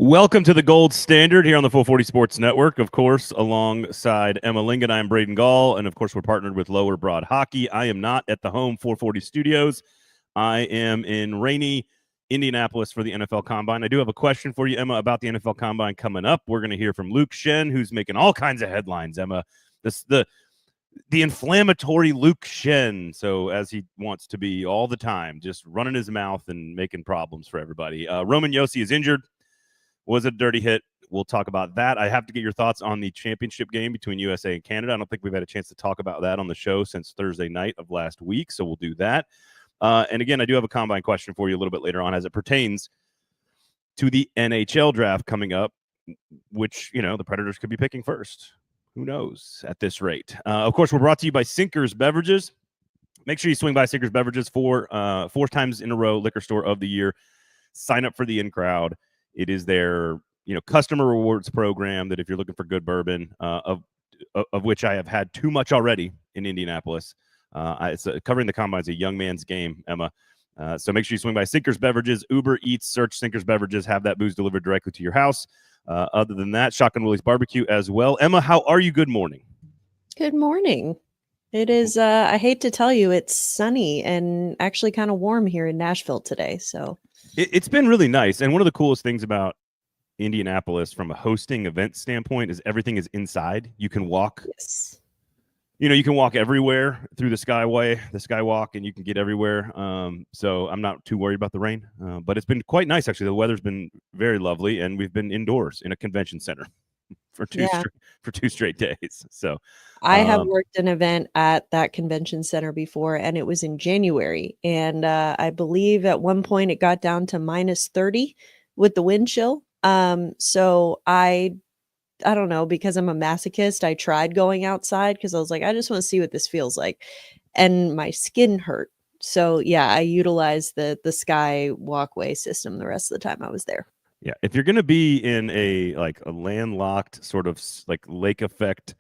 Welcome to the Gold Standard here on the 440 Sports Network, of course, alongside Emma Lingan. I'm Braden Gall, and of course, we're partnered with Lower Broad Hockey. I am not at the home 440 studios. I am in rainy Indianapolis for the NFL Combine. I do have a question for you, Emma, about the NFL Combine coming up. We're going to hear from Luke Schenn, who's making all kinds of headlines, Emma. The inflammatory Luke Schenn, so as he wants to be all the time, just running his mouth and making problems for everybody. Roman Josi is injured. Was it a dirty hit? We'll talk about that. I have to get your thoughts on the championship game between USA and Canada. I don't think we've had a chance to talk about that on the show since Thursday night of last week, so we'll do that. And again, I do have a combine question for you a little bit later on as it pertains to the NHL draft coming up, which, the Predators could be picking first. Who knows at this rate? Of course, we're brought to you by Sinkers Beverages. Make sure you swing by Sinkers Beverages for 4 times in a row liquor store of the year. Sign up for the in-crowd. It is their, customer rewards program that if you're looking for good bourbon, of which I have had too much already in Indianapolis. Covering the combine is a young man's game, Emma. So make sure you swing by Sinkers Beverages, Uber Eats, search Sinkers Beverages, have that booze delivered directly to your house. Other than that, Shotgun Willie's Barbecue as well. Emma, how are you? Good morning. Good morning. It is, I hate to tell you, it's sunny and actually kind of warm here in Nashville today. So it's been really nice. And one of the coolest things about Indianapolis from a hosting event standpoint is everything is inside. You can walk. Yes. You can walk everywhere through the skywalk, and you can get everywhere. So I'm not too worried about the rain, but it's been quite nice, actually. The weather's been very lovely, and we've been indoors in a convention center for two straight days. So I have worked an event at that convention center before, and it was in January. And I believe at one point it got down to minus 30 with the wind chill. So I don't know, because I'm a masochist, I tried going outside because I was like, I just want to see what this feels like. And my skin hurt. So yeah, I utilized the sky walkway system the rest of the time I was there. Yeah, if you're going to be in a landlocked sort of like lake effect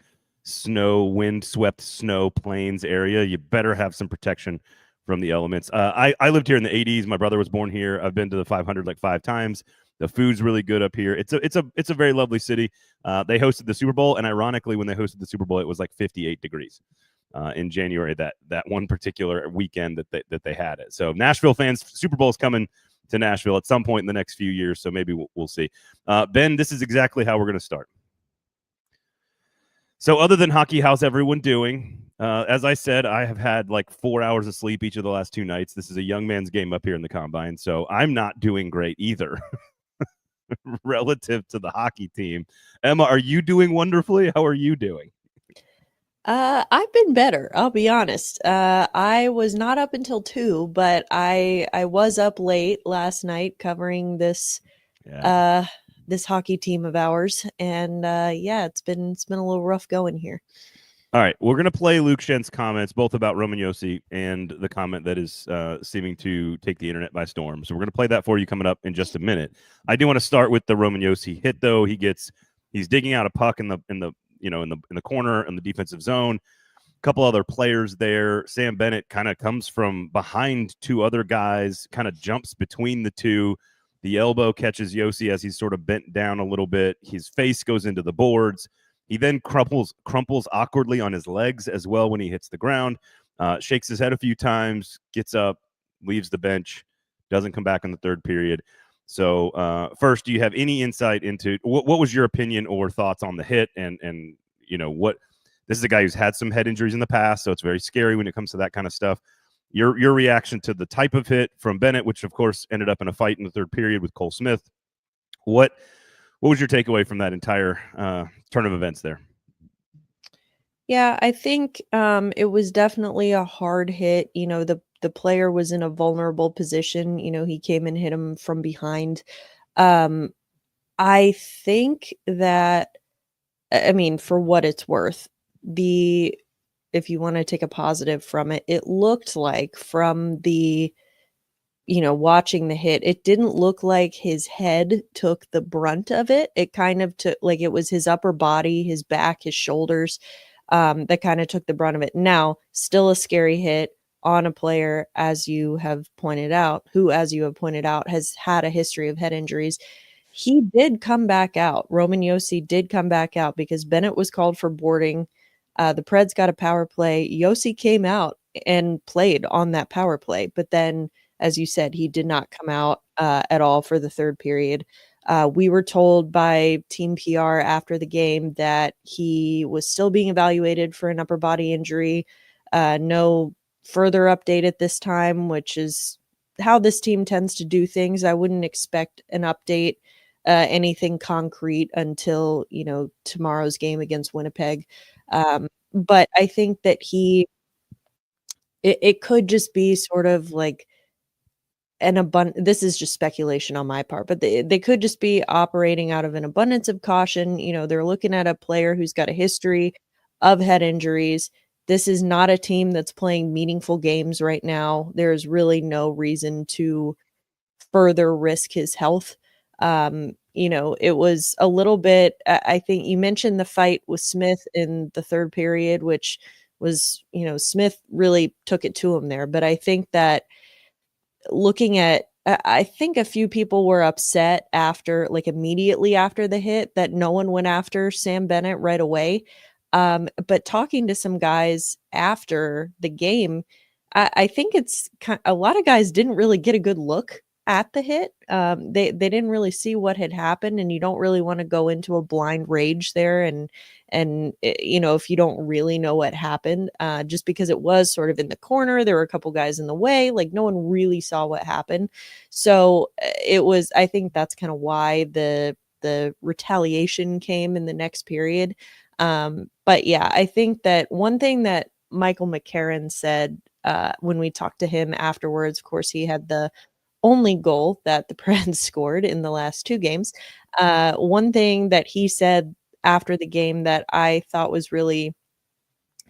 wind-swept snow plains area, you better have some protection from the elements. I lived here in the 80s. My brother was born here. I've been to the 500 like 5 times. The food's really good up here. It's a very lovely city. They hosted the Super Bowl, and ironically, when they hosted the Super Bowl, it was like 58 degrees in January. That one particular weekend that they had it. So Nashville fans, Super Bowl is coming to Nashville at some point in the next few years. So maybe we'll see. Ben, this is exactly how we're going to start. So other than hockey, how's everyone doing? As I said, I have had like 4 hours of sleep each of the last 2 nights. This is a young man's game up here in the Combine, so I'm not doing great either. Relative to the hockey team. Emma, are you doing wonderfully? How are you doing? I've been better, I'll be honest. I was not up until 2, but I was up late last night covering this this hockey team of ours, and it's been a little rough going here. All right, we're going to play Luke Schenn's comments, both about Roman Josi and the comment that is seeming to take the internet by storm. So we're going to play that for you coming up in just a minute. I do want to start with the Roman Josi hit, though. He's digging out a puck in the corner in the defensive zone. A couple other players there. Sam Bennett kind of comes from behind 2 other guys, kind of jumps between the 2. The elbow catches Josi as he's sort of bent down a little bit. His face goes into the boards. He then crumples awkwardly on his legs as well when he hits the ground, shakes his head a few times, gets up, leaves the bench, doesn't come back in the third period. So first, do you have any insight into what was your opinion or thoughts on the hit? And what this is a guy who's had some head injuries in the past, so it's very scary when it comes to that kind of stuff. Your reaction to the type of hit from Bennett, which of course ended up in a fight in the third period with Cole Smith. What was your takeaway from that entire turn of events there? Yeah, I think it was definitely a hard hit. The player was in a vulnerable position. He came and hit him from behind. I think that, for what it's worth, if you want to take a positive from it, it looked like from the watching the hit, it didn't look like his head took the brunt of it. It kind of took, like, it was his upper body, his back, his shoulders, that kind of took the brunt of it. Now, still a scary hit on a player, as you have pointed out, has had a history of head injuries. he did come back out. Roman Josi did come back out because Bennett was called for boarding. The Preds got a power play. Josi came out and played on that power play, but then, as you said, he did not come out at all for the third period. We were told by team PR after the game that he was still being evaluated for an upper body injury. No further update at this time, which is how this team tends to do things. I wouldn't expect an update, anything concrete until, tomorrow's game against Winnipeg. But I think that it could just be sort of like this is just speculation on my part, but they could just be operating out of an abundance of caution. They're looking at a player who's got a history of head injuries. This is not a team that's playing meaningful games right now. There's really no reason to further risk his health. It was a little bit, I think you mentioned the fight with Smith in the third period, which was, Smith really took it to him there. But I think that looking at I think a few people were upset after, like, immediately after the hit, that no one went after Sam Bennett right away. But talking to some guys after the game, I think a lot of guys didn't really get a good look at the hit. They didn't really see what had happened, and you don't really want to go into a blind rage there, and if you don't really know what happened, just because it was sort of in the corner, there were a couple guys in the way, like no one really saw what happened. So I think that's kind of why the retaliation came in the next period. But yeah, I think that one thing that Michael McCarron said when we talked to him afterwards, of course, he had the only goal that the Preds scored in the last two games. One thing that he said after the game that I thought was really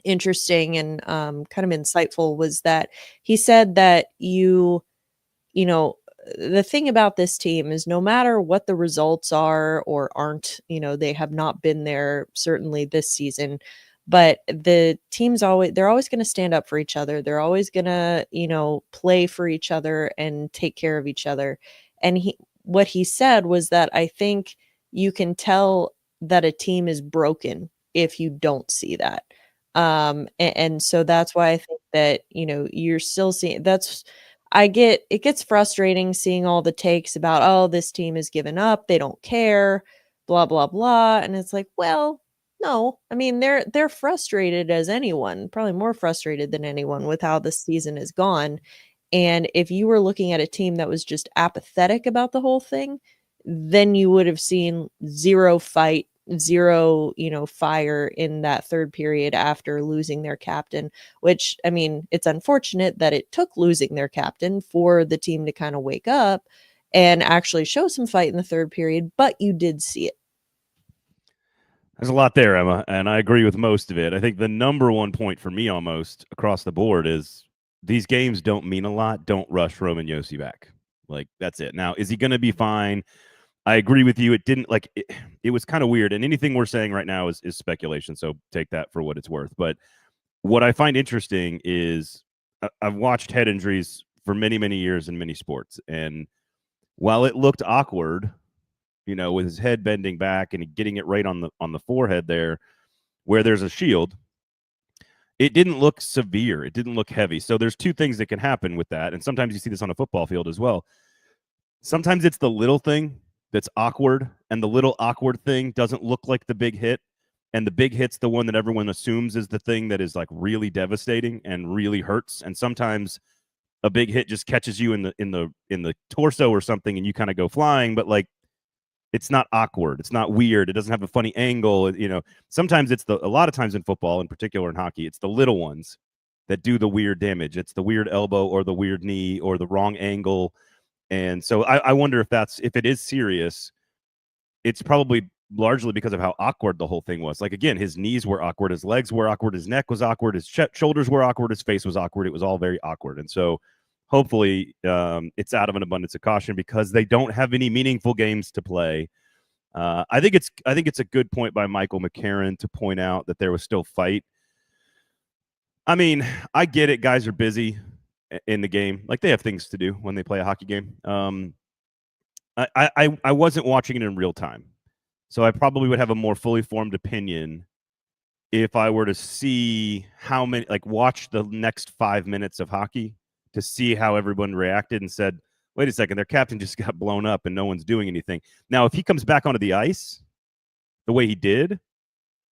interesting and kind of insightful was that he said that you know, the thing about this team is no matter what the results are or aren't, they have not been there certainly this season, but the they're always going to stand up for each other. They're always going to, play for each other and take care of each other. And what he said was that I think you can tell that a team is broken if you don't see that. And so that's why I think that, you're still seeing it gets frustrating seeing all the takes about, oh, this team has given up, they don't care, blah, blah, blah. And it's like, well, no. I mean, they're frustrated as anyone, probably more frustrated than anyone with how this season has gone. And if you were looking at a team that was just apathetic about the whole thing, then you would have seen zero fight, zero, fire in that third period after losing their captain, which, I mean, it's unfortunate that it took losing their captain for the team to kind of wake up and actually show some fight in the third period, but you did see it. There's a lot there, Emma, and I agree with most of it. I think the number one point for me almost across the board is these games don't mean a lot. Don't rush Roman Josi back. Like, that's it. Now, is he going to be fine? I agree with you. It didn't it was kind of weird. And anything we're saying right now is speculation. So take that for what it's worth. But what I find interesting is I've watched head injuries for many, many years in many sports. And while it looked awkward, with his head bending back and getting it right on the forehead there, where there's a shield, it didn't look severe. It didn't look heavy. So there's two things that can happen with that. And sometimes you see this on a football field as well. Sometimes it's the little thing that's awkward, and the little awkward thing doesn't look like the big hit. And the big hit's the one that everyone assumes is the thing that is like really devastating and really hurts. And sometimes a big hit just catches you in the torso or something, and you kind of go flying, but like, it's not awkward. It's not weird. It doesn't have a funny angle. Sometimes a lot of times in football, in particular in hockey, it's the little ones that do the weird damage. It's the weird elbow or the weird knee or the wrong angle. And so I wonder if it is serious, it's probably largely because of how awkward the whole thing was. Like, again, his knees were awkward, his legs were awkward, his neck was awkward, his shoulders were awkward, his face was awkward. It was all very awkward. And so hopefully it's out of an abundance of caution because they don't have any meaningful games to play. I think it's a good point by Michael McCarron to point out that there was still fight. I mean, I get it. Guys are busy in the game. Like, they have things to do when they play a hockey game. I wasn't watching it in real time, so I probably would have a more fully formed opinion if I were to see how many, like, watch the next 5 minutes of hockey to see how everyone reacted and said, wait a second, their captain just got blown up and no one's doing anything. Now, if he comes back onto the ice the way he did,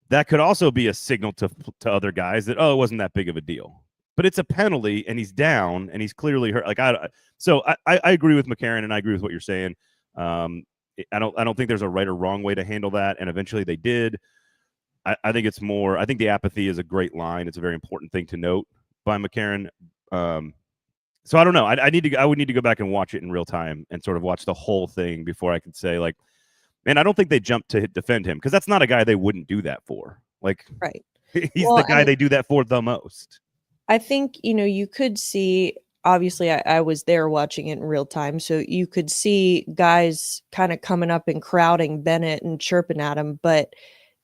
that could also be a signal to other guys that, oh, it wasn't that big of a deal. But it's a penalty and he's down and he's clearly hurt. Like, I agree with McCarron and I agree with what you're saying. I don't think there's a right or wrong way to handle that. And eventually they did. I think it's more, I think the apathy is a great line. It's a very important thing to note by McCarron. So I don't know. I would need to go back and watch it in real time and sort of watch the whole thing before I could say, like, man, I don't think they jumped to defend him because that's not a guy they wouldn't do that for. Like, Right. he's the guy they do that for the most. I think, you could see, obviously I was there watching it in real time. So you could see guys kind of coming up and crowding Bennett and chirping at him, but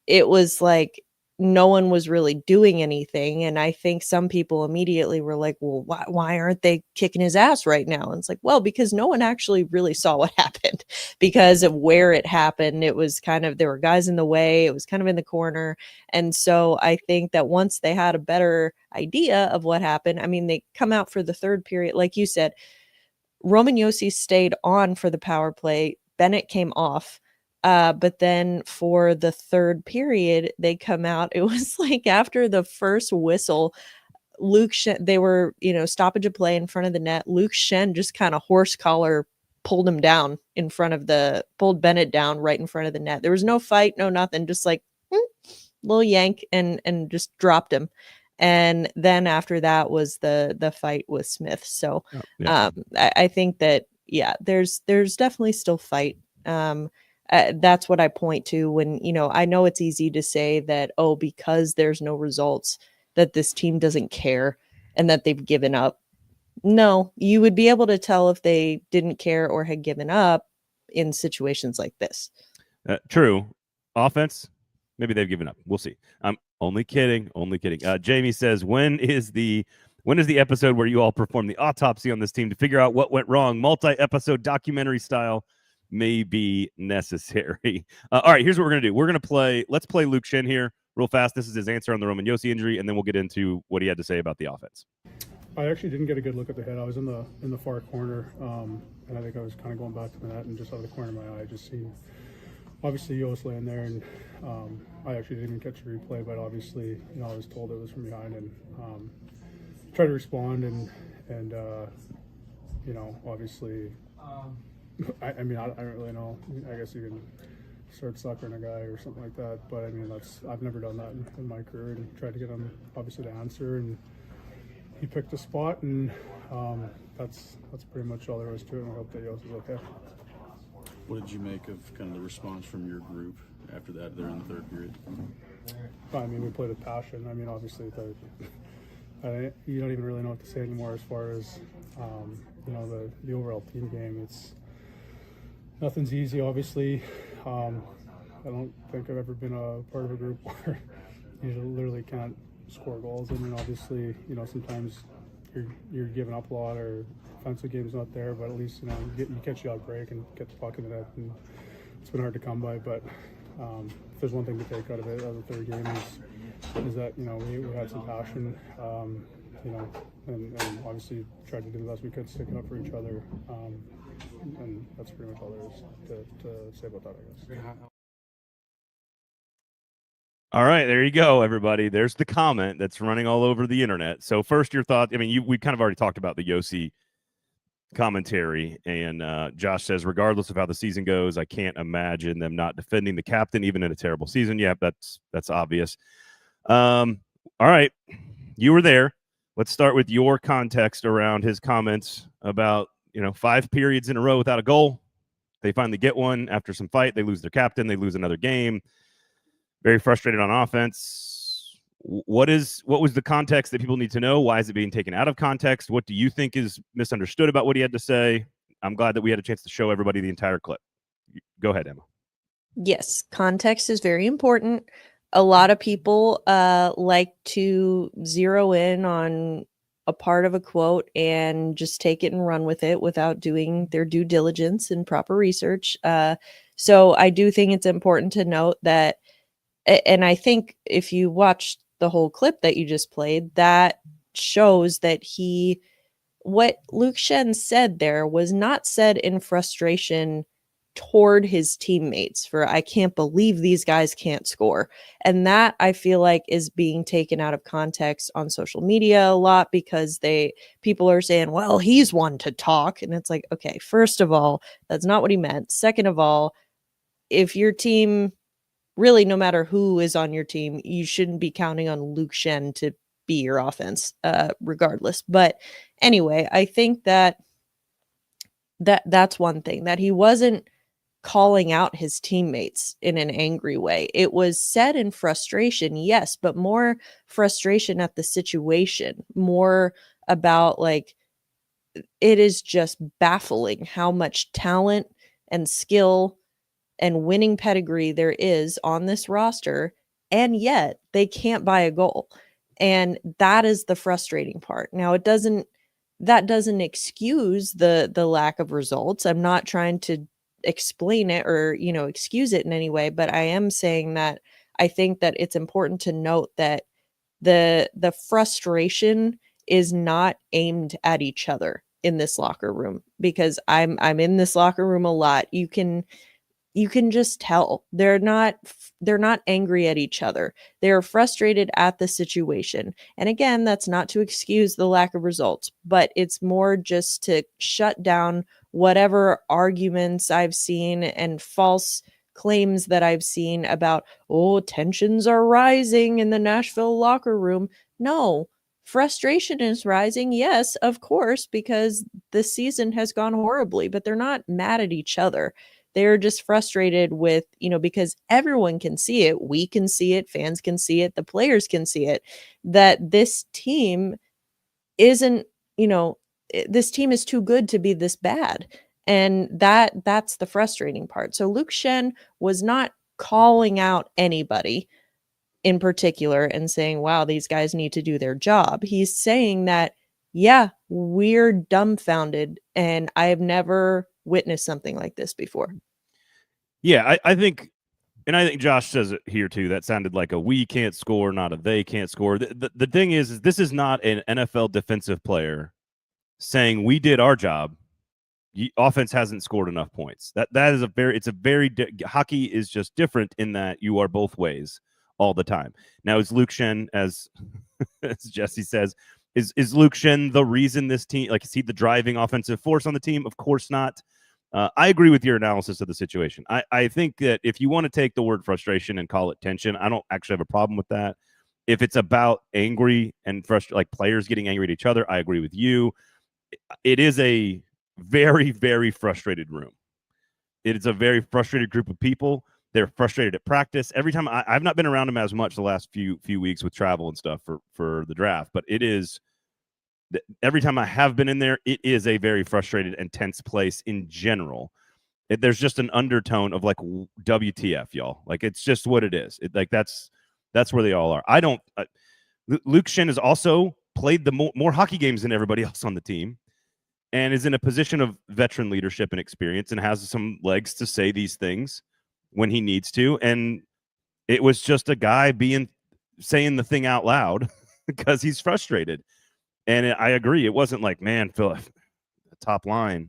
it was like no one was really doing anything. And I think some people immediately were like, well, why aren't they kicking his ass right now? And it's like, well, because no one actually really saw what happened because of where it happened. It was kind of, there were guys in the way. It was kind of in the corner. And so I think that once they had a better idea of what happened, I mean, they come out for the third period. Like you said, Roman Josi stayed on for the power play. Bennett came off. But then for the third period, they come out. It was like after the first whistle, Luke Schenn, they were, stoppage of play in front of the net. Luke Schenn just kind of horse collar pulled him down pulled Bennett down right in front of the net. There was no fight, no nothing, just like little yank and just dropped him. And then after that was the fight with Smith. So I think that, there's definitely still fight. That's what I point to when, I know it's easy to say that, oh, because there's no results, that this team doesn't care and that they've given up. No, you would be able to tell if they didn't care or had given up in situations like this. True. Offense, maybe they've given up. We'll see. I'm only kidding. Jamie says, when is the episode where you all perform the autopsy on this team to figure out what went wrong? Multi-episode documentary style may be necessary. All right, here's what we're going to do. Let's play Luke Schenn here real fast. This is his answer on the Roman Josi injury, and then we'll get into what he had to say about the offense. I actually didn't get a good look at the head. I was in the far corner, and I think I was kind of going back to the net, and just out of the corner of my eye, I just seen, obviously, Josi laying there, and I actually didn't even catch a replay, but obviously, I was told it was from behind, and tried to respond, and obviously, I don't really know. I guess you can start suckering a guy or something like that, but I mean, I've never done that in my career, and tried to get him obviously to answer, and he picked a spot, and that's pretty much all there was to it, and I hope that Josi's okay. What did you make of kind of the response from your group after that there in the third period? I mean, we played with passion. I mean, obviously, you don't even really know what to say anymore as far as the overall team game. Nothing's easy, obviously. I don't think I've ever been a part of a group where you literally can't score goals. I mean, obviously, sometimes you're giving up a lot, or offensive game's not there, but at least you catch the odd break and get the puck in the net, and it's been hard to come by. But if there's one thing to take out of the third game is that we had some passion, and obviously tried to do the best we could, sticking up for each other. And that's pretty much all there is to say about that, I guess. All right, there you go, everybody. There's the comment that's running all over the internet. So first, your thought. I mean, we kind of already talked about the Josi commentary, and Josh says, regardless of how the season goes, I can't imagine them not defending the captain, even in a terrible season. Yeah, that's obvious. All right, you were there. Let's start with your context around his comments about 5 periods in a row without a goal. They finally get one after some fight. They lose their captain. They lose another game. Very frustrated on offense. What was the context that people need to know? Why is it being taken out of context? What do you think is misunderstood about what he had to say? I'm glad that we had a chance to show everybody the entire clip. Go ahead, Emma. Yes, context is very important. A lot of people like to zero in on a part of a quote and just take it and run with it without doing their due diligence and proper research. So I do think it's important to note that, and I think if you watch the whole clip that you just played, that shows that what Luke Schenn said there was not said in frustration toward his teammates for, I can't believe these guys can't score. And that I feel like is being taken out of context on social media a lot, because people are saying, well, he's one to talk. And it's like, okay, first of all, that's not what he meant. Second of all, if your team, really, no matter who is on your team, you shouldn't be counting on Luke Schenn to be your offense, regardless. But anyway, I think that's one thing, that he wasn't calling out his teammates in an angry way. It was said in frustration, yes, but more frustration at the situation, more about like, it is just baffling how much talent and skill and winning pedigree there is on this roster, and yet they can't buy a goal. And that is the frustrating part. Now, that doesn't excuse the lack of results. I'm not trying to explain it or, excuse it in any way, but I am saying that I think that it's important to note that the frustration is not aimed at each other in this locker room, because I'm in this locker room a lot. You can just tell they're not angry at each other. They're frustrated at the situation. And again, that's not to excuse the lack of results, but it's more just to shut down whatever arguments I've seen and false claims that I've seen about, oh, tensions are rising in the Nashville locker room. No, frustration is rising. Yes, of course, because the season has gone horribly, but they're not mad at each other. They're just frustrated with, because everyone can see it. We can see it. Fans can see it. The players can see it, that this team isn't, this team is too good to be this bad. And that's the frustrating part. So Luke Schenn was not calling out anybody in particular and saying, wow, these guys need to do their job. He's saying that, yeah, we're dumbfounded, and I have never witnessed something like this before. Yeah, I think, and I think Josh says it here too, that sounded like a we can't score, not a they can't score. The thing is this is not an NFL defensive player saying we did our job. Offense hasn't scored enough points. That is hockey is just different in that you are both ways all the time. Now, is Luke Schenn, as Jesse says, is Luke Schenn the reason this team, like, is he the driving offensive force on the team? Of course not. I agree with your analysis of the situation. I think that if you want to take the word frustration and call it tension, I don't actually have a problem with that. If it's about angry and like players getting angry at each other, I agree with you. It is a very, very frustrated room. It is a very frustrated group of people. They're frustrated at practice. Every time I've not been around them as much the last few weeks with travel and stuff for the draft, but it is, every time I have been in there, it is a very frustrated and tense place in general. There's just an undertone of like, WTF, y'all. Like, it's just what it is. Like, that's where they all are. Luke Schenn has also played the more hockey games than everybody else on the team, and is in a position of veteran leadership and experience, and has some legs to say these things when he needs to. And it was just a guy saying the thing out loud because he's frustrated. And I agree. It wasn't like, man, Phil, the top line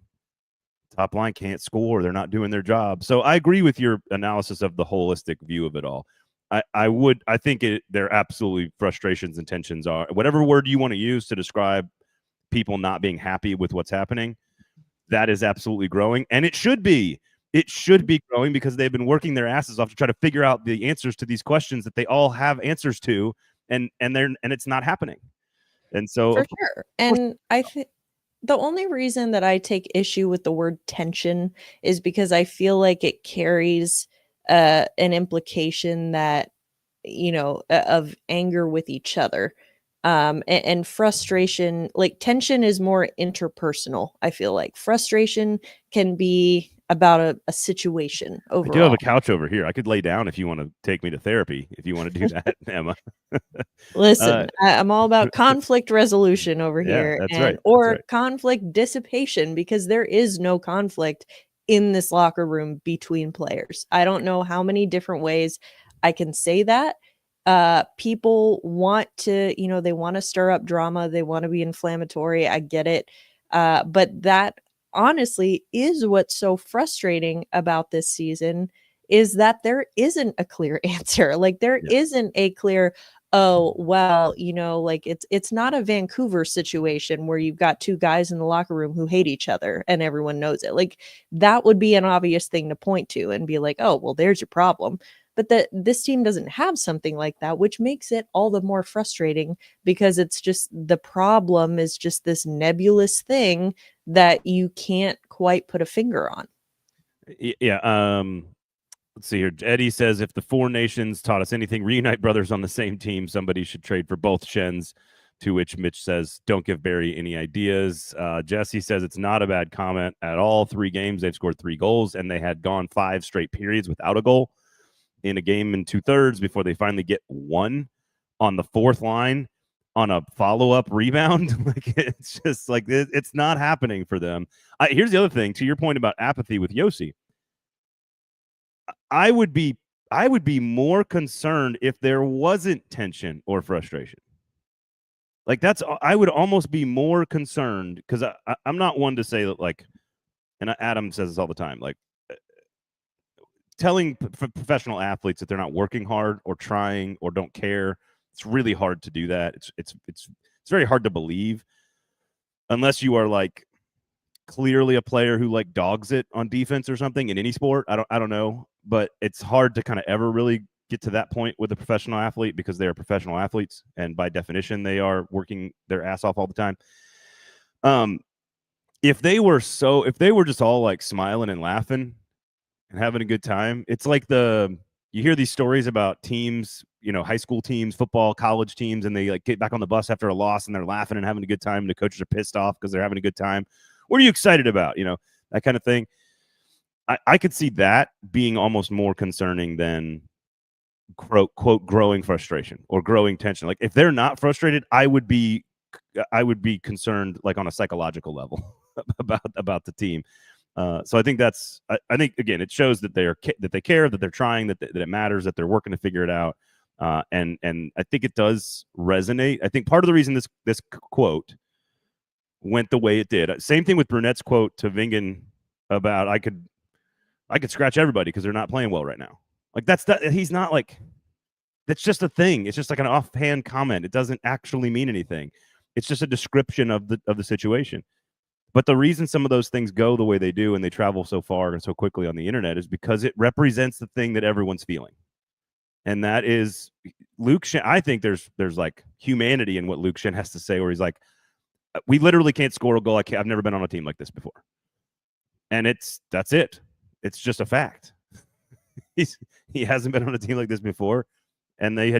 can't score. They're not doing their job. So I agree with your analysis of the holistic view of it all. I think there absolutely frustrations and tensions are, whatever word you want to use to describe people not being happy with what's happening. That is absolutely growing. And it should be growing, because they've been working their asses off to try to figure out the answers to these questions that they all have answers to. And it's not happening. And so, for sure. And I think the only reason that I take issue with the word tension is because I feel like it carries an implication that, of anger with each other. And frustration, like tension is more interpersonal. I feel like frustration can be about a situation overall. I do have a couch over here. I could lay down if you want to take me to therapy, if you want to do that, Emma. Listen, I'm all about conflict resolution over here, that's and right. or That's right. conflict dissipation, because there is no conflict in this locker room between players. I don't know how many different ways I can say that. People want to, they want to stir up drama. They want to be inflammatory. I get it. But that honestly is what's so frustrating about this season, is that there isn't a clear answer. Like there isn't a clear, oh, well, like it's not a Vancouver situation where you've got two guys in the locker room who hate each other and everyone knows it. Like that would be an obvious thing to point to and be like, oh, well, there's your problem. But this team doesn't have something like that, which makes it all the more frustrating, because it's just, the problem is just this nebulous thing that you can't quite put a finger on. Yeah. Let's see here. Eddie says, if the four nations taught us anything, reunite brothers on the same team. Somebody should trade for both Schenns. To which Mitch says, don't give Barry any ideas. Jesse says it's not a bad comment at all. 3 games, they've scored 3 goals, and they had gone 5 straight periods without a goal in a game in 2/3 before they finally get one on the 4th line on a follow-up rebound. Like it's just like it's not happening for them. Here's the other thing, to your point about apathy with Josi. I would be more concerned if there wasn't tension or frustration. Like I would almost be more concerned, because I'm not one to say that, like, and Adam says this all the time, like telling professional athletes that they're not working hard or trying or don't care. It's really hard to do that. It's very hard to believe, unless you are like clearly a player who like dogs it on defense or something in any sport. I don't know, but it's hard to kind of ever really get to that point with a professional athlete, because they are professional athletes, and by definition they are working their ass off all the time. If they were just all like smiling and laughing and having a good time, it's like you hear these stories about teams, high school teams, football, college teams, and they like get back on the bus after a loss and they're laughing and having a good time, and the coaches are pissed off because they're having a good time. What are you excited about? That kind of thing. I could see that being almost more concerning than quote growing frustration or growing tension. Like if they're not frustrated, I would be concerned, like on a psychological level about the team. So I think I think again, it shows that they care, that they're trying, that it matters, that they're working to figure it out. And I think it does resonate. I think part of the reason this quote went the way it did. Same thing with Brunette's quote to Vingan about I could scratch everybody because they're not playing well right now. Like he's not like, that's just a thing. It's just like an offhand comment. It doesn't actually mean anything. It's just a description of the situation. But the reason some of those things go the way they do and they travel so far and so quickly on the internet is because it represents the thing that everyone's feeling. And that is Luke Schenn. I think there's like humanity in what Luke Schenn has to say, where he's like, we literally can't score a goal. I've never been on a team like this before. And that's it. It's just a fact. He hasn't been on a team like this before, and they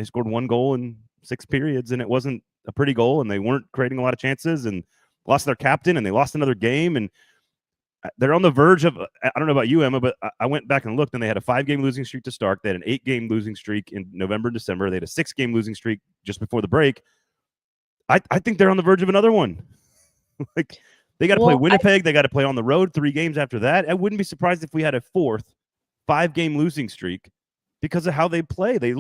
scored 1 goal in 6 periods, and it wasn't a pretty goal, and they weren't creating a lot of chances, and lost their captain, and they lost another game, and they're on the verge of, I don't know about you, Emma, but I went back and looked, and they had a 5-game losing streak to start. They had an 8-game losing streak in November and December. They had a 6-game losing streak just before the break. I think they're on the verge of another one. Like they got to play Winnipeg. They got to play on the road 3 games after that. I wouldn't be surprised if we had a 4th 5-game losing streak because of how they play. They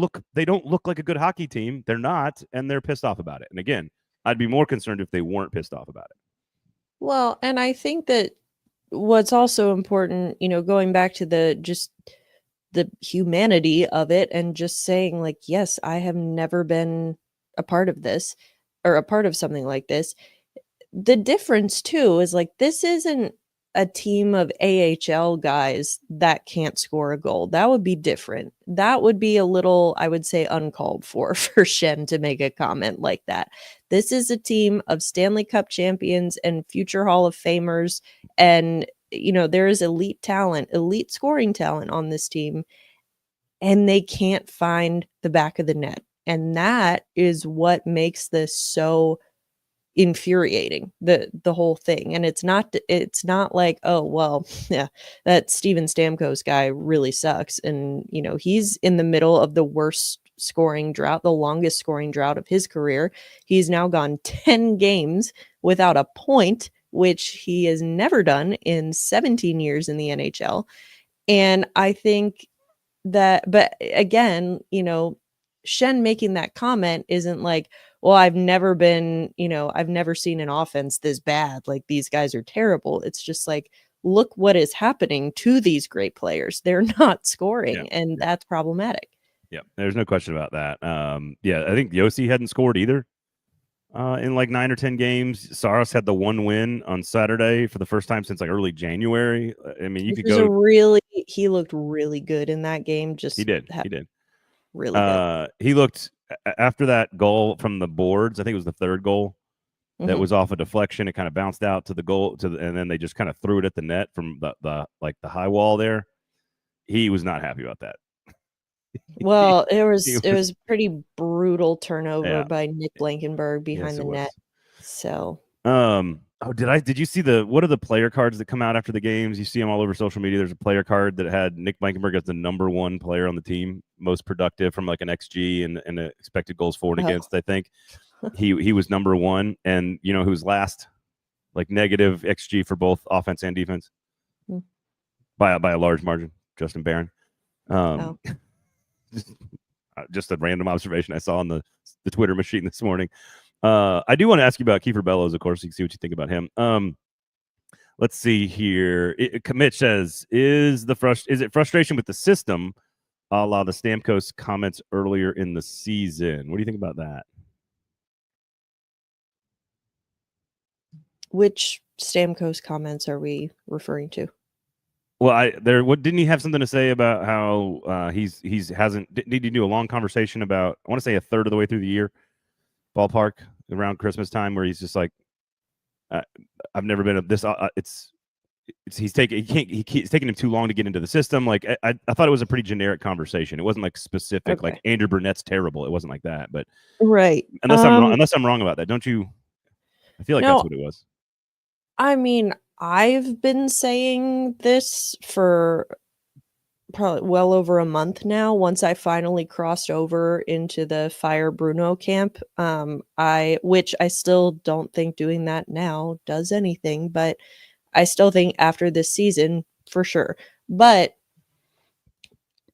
don't look like a good hockey team. They're not, and they're pissed off about it. And again, I'd be more concerned if they weren't pissed off about it. Well, and I think that what's also important, going back to the humanity of it, and just saying like, yes, I have never been a part of this or a part of something like this. The difference too is like, this isn't a team of AHL guys that can't score a goal. That would be different. That would be a little, I would say, uncalled for Schenn to make a comment like that. This is a team of Stanley Cup champions and future Hall of Famers. And, there is elite talent, elite scoring talent on this team, and they can't find the back of the net. And that is what makes this so infuriating, the whole thing. And it's not like, oh well, yeah, that Steven Stamkos guy really sucks, and he's in the middle of the worst scoring drought, the longest scoring drought of his career. He's now gone 10 games without a point, which he has never done in 17 years in the NHL. And I think that, but again, Schenn making that comment isn't like, well, I've never seen an offense this bad. Like, these guys are terrible. It's just like, look what is happening to these great players. They're not scoring, and that's problematic. Yeah, there's no question about that. I think Josi hadn't scored either in like 9 or 10 games. Saros had the one win on Saturday for the first time since like early January. I mean, you could go. He looked really good in that game. He did. Really good. He looked after that goal from the boards. I think it was the third goal that was off a deflection. It kind of bounced out to the goal and then they just kind of threw it at the net from the high wall there. He was not happy about that. Well, it was pretty brutal turnover by Nick Blankenburg behind the net. So, did you see what are the player cards that come out after the games? You see them all over social media. There's a player card that had Nick Blankenburg as the number 1 player on the team, most productive from like an XG and expected goals for and against. I think he was number 1, and who's last, like negative XG for both offense and defense by a large margin. Justin Barron. Just a random observation I saw on the Twitter machine this morning. I do want to ask you about Kiefer Bellows, of course. You can see what you think about him. Let's see here. Mitch says, is it frustration with the system, a la the Stamkos comments earlier in the season? What do you think about that? Which Stamkos comments are we referring to? Well, didn't he have something to say about how did he do a long conversation about, I want to say a third of the way through the year, ballpark around Christmas time, where he's just like, I've never been this. He's taking him too long to get into the system. Like I thought it was a pretty generic conversation. It wasn't like specific, like Andrew Burnett's terrible. It wasn't like that. But right, unless I'm wrong about that, don't you? I feel like that's what it was. I mean, I've been saying this for probably well over a month now. Once I finally crossed over into the Fire Bruno camp, which I still don't think doing that now does anything, but I still think after this season for sure. But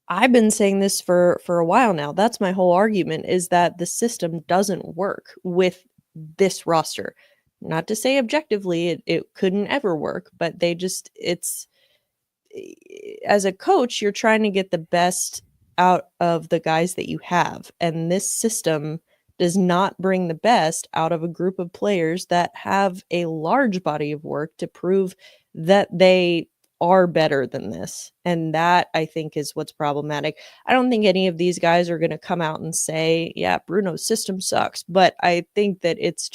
I've been saying this for a while now. That's my whole argument, is that the system doesn't work with this roster. Not to say objectively it couldn't ever work, but as a coach, you're trying to get the best out of the guys that you have. And this system does not bring the best out of a group of players that have a large body of work to prove that they are better than this. And that, I think, is what's problematic. I don't think any of these guys are going to come out and say, yeah, Bruno's system sucks. But I think that it's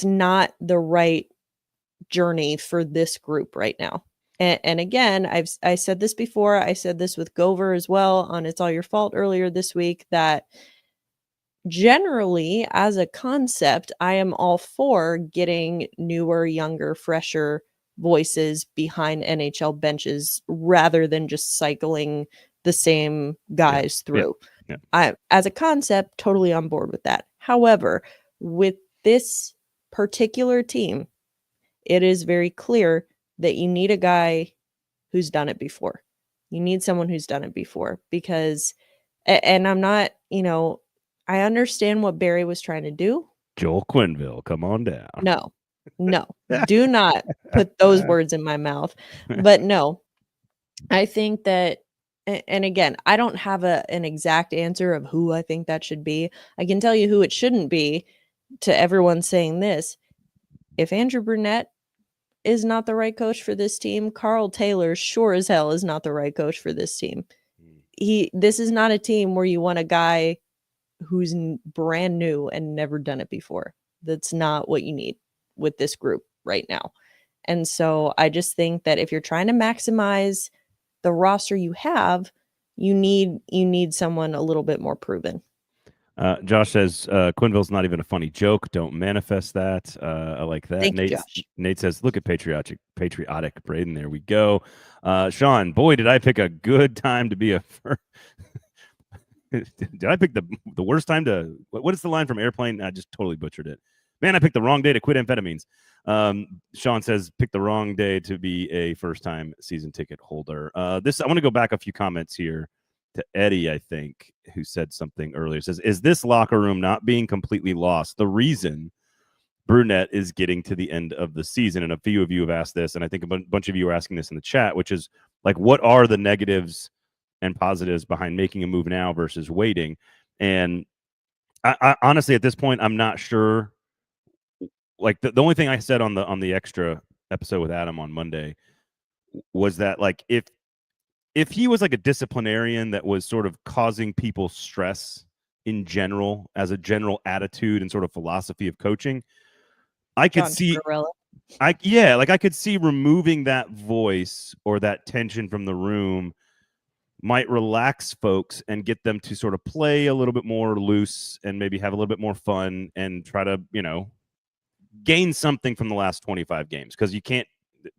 not the right journey for this group right now. And again, I said this before. I said this with Gover as well on It's All Your Fault earlier this week, that generally, as a concept, I am all for getting newer, younger, fresher voices behind NHL benches rather than just cycling the same guys through. As a concept, totally on board with that. However, with this particular team, it is very clear that you need a guy who's done it before. You need someone who's done it before, because, and I'm not, I understand what Barry was trying to do. Joel Quenneville, come on down. No, do not put those words in my mouth. But no, I think that, and again, I don't have an exact answer of who I think that should be. I can tell you who it shouldn't be to everyone saying this. If Andrew Brunette is not the right coach for this team, Carl Taylor sure as hell is not the right coach for this team. This is not a team where you want a guy who's brand new and never done it before. That's not what you need with this group right now. And so I just think that if you're trying to maximize the roster you have, you need someone a little bit more proven. Josh says Quinville's not even a funny joke. Don't manifest that. I like that. Thank you, Josh. Nate says, look at patriotic Braden. There we go. Sean, boy, did I pick a good time to be a did I pick the worst time to what is the line from Airplane? I just totally butchered it. Man, I picked the wrong day to quit amphetamines. Sean says, pick the wrong day to be a first-time season ticket holder. I want to go back a few comments here to Eddie, I think, who said something earlier. Says, is this locker room not being completely lost the reason Brunette is getting to the end of the season? And a few of you have asked this, and I think a bunch of you are asking this in the chat, which is like, what are the negatives and positives behind making a move now versus waiting? And I honestly, at this point, I'm not sure. Like the only thing I said on the extra episode with Adam on Monday was that, like, if he was like a disciplinarian that was sort of causing people stress in general as a general attitude and sort of philosophy of coaching, I could see I could see removing that voice or that tension from the room might relax folks and get them to sort of play a little bit more loose and maybe have a little bit more fun and try to, gain something from the last 25 games, because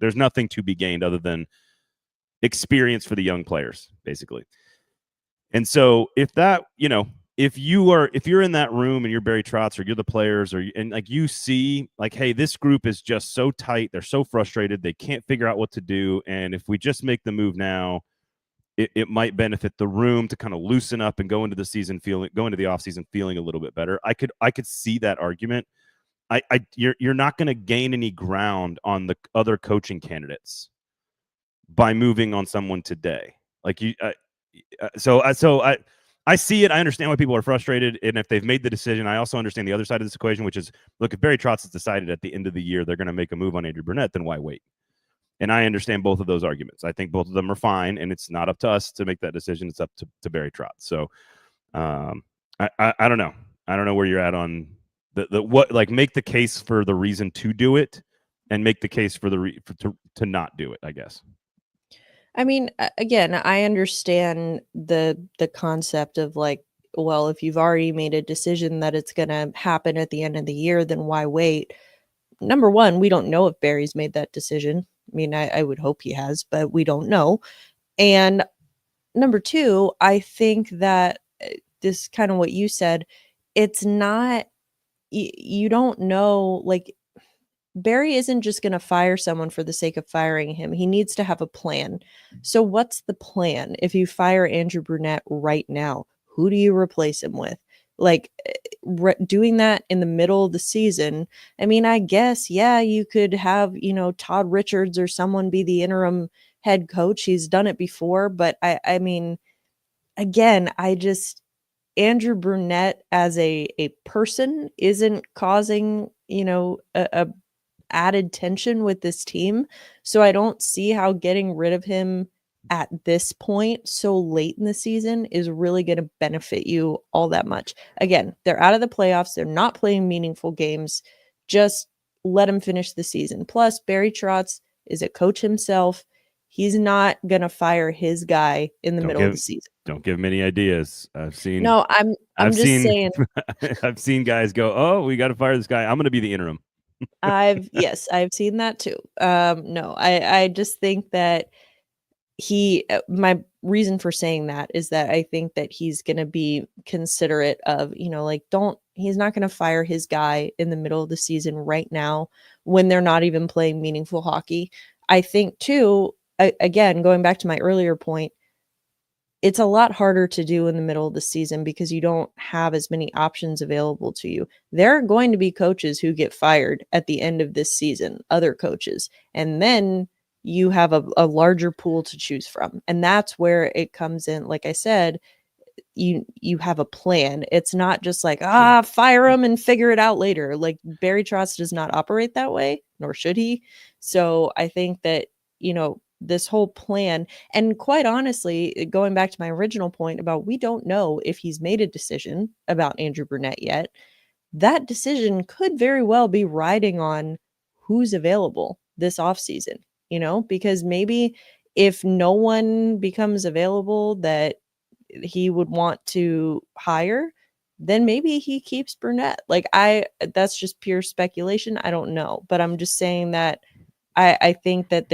there's nothing to be gained other than experience for the young players, basically. And so if that, if you're in that room and you're Barry Trotz or you're the players and like you see like, hey, this group is just so tight, they're so frustrated, they can't figure out what to do, and if we just make the move now, it might benefit the room to kind of loosen up and go into the offseason feeling a little bit better. I could see that argument. You're not going to gain any ground on the other coaching candidates by moving on someone today. Like I see it. I understand why people are frustrated, and if they've made the decision, I also understand the other side of this equation, which is, look, if Barry Trotz has decided at the end of the year they're going to make a move on Andrew Brunette, then why wait? And I understand both of those arguments. I think both of them are fine, and it's not up to us to make that decision. It's up to Barry Trotz. So I don't know. I don't know where you're at on the what, like, make the case for the reason to do it and make the case for to not do it, I guess. I mean, again, I understand the concept of like, well, if you've already made a decision that it's going to happen at the end of the year, then why wait? Number one, we don't know if Barry's made that decision. I mean, I would hope he has, but we don't know. And number two, I think that this kind of what you said, it's not, you don't know, like, Barry isn't just going to fire someone for the sake of firing him. He needs to have a plan. So what's the plan? If you fire Andrew Brunette right now, who do you replace him with? Like, doing that in the middle of the season. I mean, I guess, yeah, you could have, Todd Richards or someone be the interim head coach. He's done it before, but I mean, again, Andrew Brunette as a person isn't causing, a added tension with this team. So I don't see how getting rid of him at this point so late in the season is really going to benefit you all that much. Again, they're out of the playoffs. They're not playing meaningful games. Just let him finish the season. Plus, Barry Trotz is a coach himself. He's not going to fire his guy in the middle of the season. Don't give him any ideas. I'm just saying. I've seen guys go, oh, we got to fire this guy. I'm going to be the interim. I've seen that too. No, I just think that my reason for saying that is that I think that he's going to be considerate of, he's not going to fire his guy in the middle of the season right now when they're not even playing meaningful hockey. I think too, again, going back to my earlier point, it's a lot harder to do in the middle of the season because you don't have as many options available to you. There are going to be coaches who get fired at the end of this season, other coaches, and then you have a larger pool to choose from. And that's where it comes in. Like I said, you have a plan. It's not just like, fire him and figure it out later. Like, Barry Trotz does not operate that way, nor should he. So I think that, this whole plan, and quite honestly, going back to my original point about, we don't know if he's made a decision about Andrew Brunette yet. That decision could very well be riding on who's available this offseason, because maybe if no one becomes available that he would want to hire, then maybe he keeps Burnett. Like that's just pure speculation. I don't know, but I'm just saying that I think that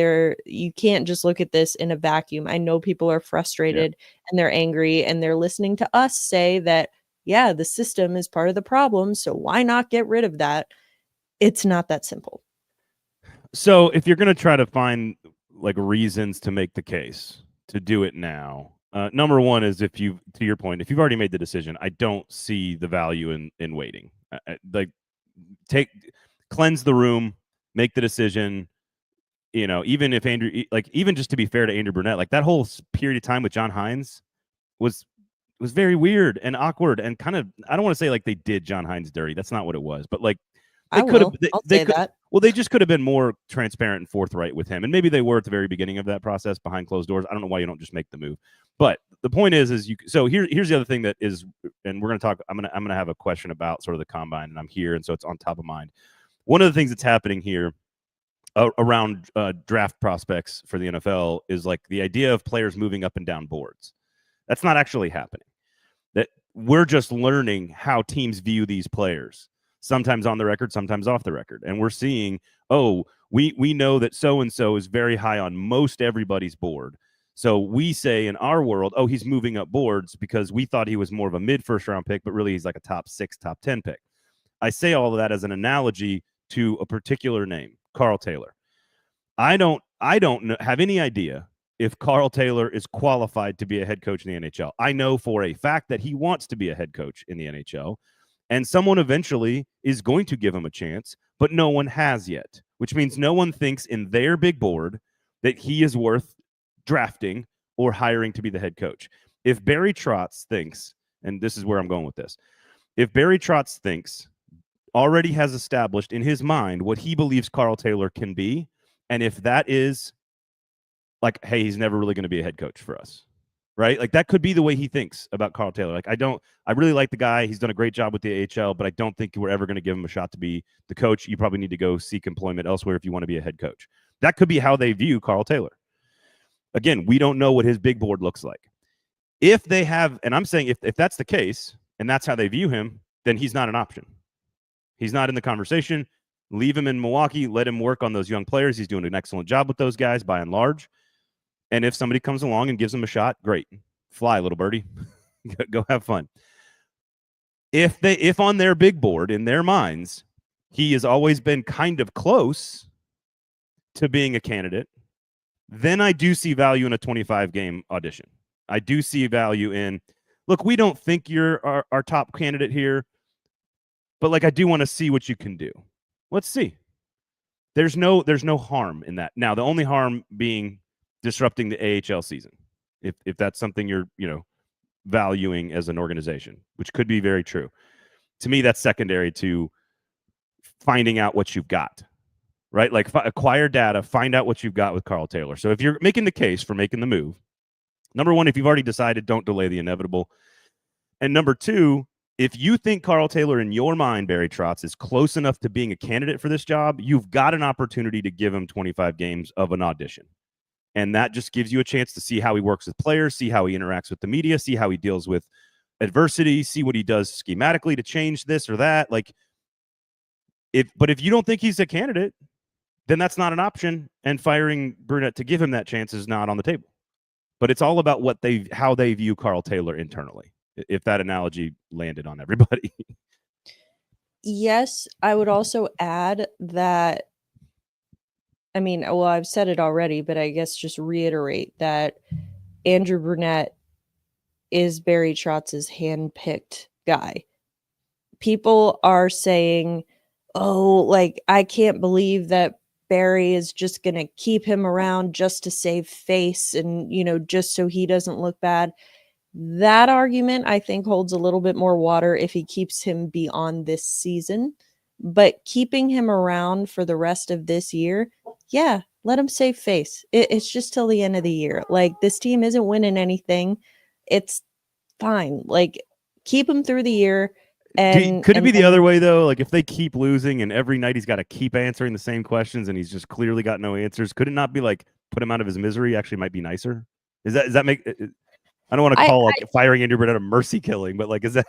you can't just look at this in a vacuum. I know people are frustrated and they're angry and they're listening to us say that, yeah, the system is part of the problem. So why not get rid of that? It's not that simple. So if you're going to try to find like reasons to make the case to do it now, number one is to your point, if you've already made the decision, I don't see the value in waiting. Like cleanse the room, make the decision. You know, even if even just to be fair to Andrew Burnett, like that whole period of time with John Hines was very weird and awkward and kind of, I don't want to say like they did John Hines dirty. That's not what it was, but like they could have. I'll say that. Well, they just could have been more transparent and forthright with him, and maybe they were at the very beginning of that process behind closed doors. I don't know why you don't just make the move. But the point is so here's the other thing that is, and we're going to talk. I'm gonna have a question about sort of the combine, and I'm here, and so it's on top of mind. One of the things that's happening here around draft prospects for the NFL is like the idea of players moving up and down boards. That's not actually happening. That we're just learning how teams view these players, sometimes on the record, sometimes off the record. And we're seeing, we know that so-and-so is very high on most everybody's board. So we say in our world, he's moving up boards because we thought he was more of a mid-first round pick, but really he's like a top 6, top 10 pick. I say all of that as an analogy to a particular name, Carl Taylor. I don't have any idea if Carl Taylor is qualified to be a head coach in the NHL. I know for a fact that he wants to be a head coach in the NHL, and someone eventually is going to give him a chance, but no one has yet, which means no one thinks in their big board that he is worth drafting or hiring to be the head coach. If Barry Trotz thinks, and this is where I'm going with this, if Barry Trotz thinks, already has established in his mind what he believes Carl Taylor can be, and if that is like, hey, he's never really going to be a head coach for us, right? Like that could be the way he thinks about Carl Taylor. Like I really like the guy. He's done a great job with the AHL, but I don't think we're ever going to give him a shot to be the coach. You probably need to go seek employment elsewhere if you want to be a head coach. That could be how they view Carl Taylor. Again, we don't know what his big board looks like. If they have, and I'm saying if that's the case and that's how they view him, then he's not an option. He's not in the conversation. Leave him in Milwaukee. Let him work on those young players. He's doing an excellent job with those guys by and large. And if somebody comes along and gives him a shot, great. Fly, little birdie. Go have fun. If on their big board, in their minds, he has always been kind of close to being a candidate, then I do see value in a 25-game audition. I do see value in, look, we don't think you're our top candidate here, but like I do want to see what you can do. Let's see. There's no harm in that. Now, the only harm being disrupting the AHL season, if that's something you're valuing as an organization, which could be very true. To me, that's secondary to finding out what you've got, right? Like acquire data, find out what you've got with Carl Taylor. So if you're making the case for making the move, number one, if you've already decided, don't delay the inevitable. And number two, if you think Carl Taylor in your mind, Barry Trotz, is close enough to being a candidate for this job, you've got an opportunity to give him 25 games of an audition. And that just gives you a chance to see how he works with players, see how he interacts with the media, see how he deals with adversity, see what he does schematically to change this or that. Like, if you don't think he's a candidate, then that's not an option. And firing Burnett to give him that chance is not on the table. But it's all about how they view Carl Taylor internally, if that analogy landed on everybody. Yes, I would also add that, I mean, well, I've said it already, but I guess just reiterate that Andrew Burnett is Barry Trotz's handpicked guy. People are saying, like, I can't believe that Barry is just going to keep him around just to save face and, just so he doesn't look bad. That argument, I think, holds a little bit more water if he keeps him beyond this season. But keeping him around for the rest of this year, yeah, let him save face. It's just till the end of the year. Like, this team isn't winning anything. It's fine. Like, keep him through the year. And could it be the other way, though? Like, if they keep losing and every night he's got to keep answering the same questions and he's just clearly got no answers, could it not be like put him out of his misery actually might be nicer? Does that make... I don't want to call firing Andrew Burnett a mercy killing, but like, is that...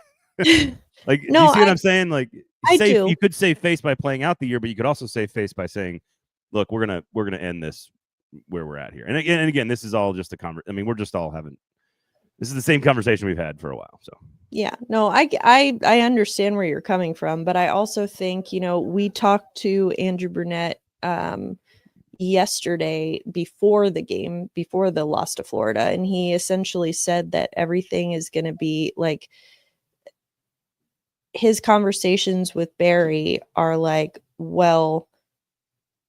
Like, do No, you see what I'm saying? Like, I do. You could save face by playing out the year, but you could also save face by saying, look, we're gonna end this where we're at here. And again, this is all just a conversation. I mean, we're just all having this is the same conversation we've had for a while. So Yeah, no, I understand where you're coming from, but I also think, we talked to Andrew Brunette yesterday before the game, before the loss to Florida, and he essentially said that everything is going to be like his conversations with Barry are like, well,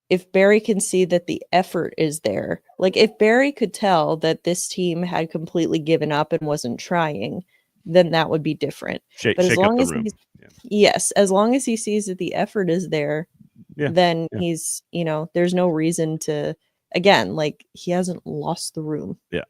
if Barry can see that the effort is there, like if Barry could tell that this team had completely given up and wasn't trying, then that would be different. But as long as yes, as long as he sees that the effort is there, then he's, there's no reason to, again, like he hasn't lost the room. Yeah.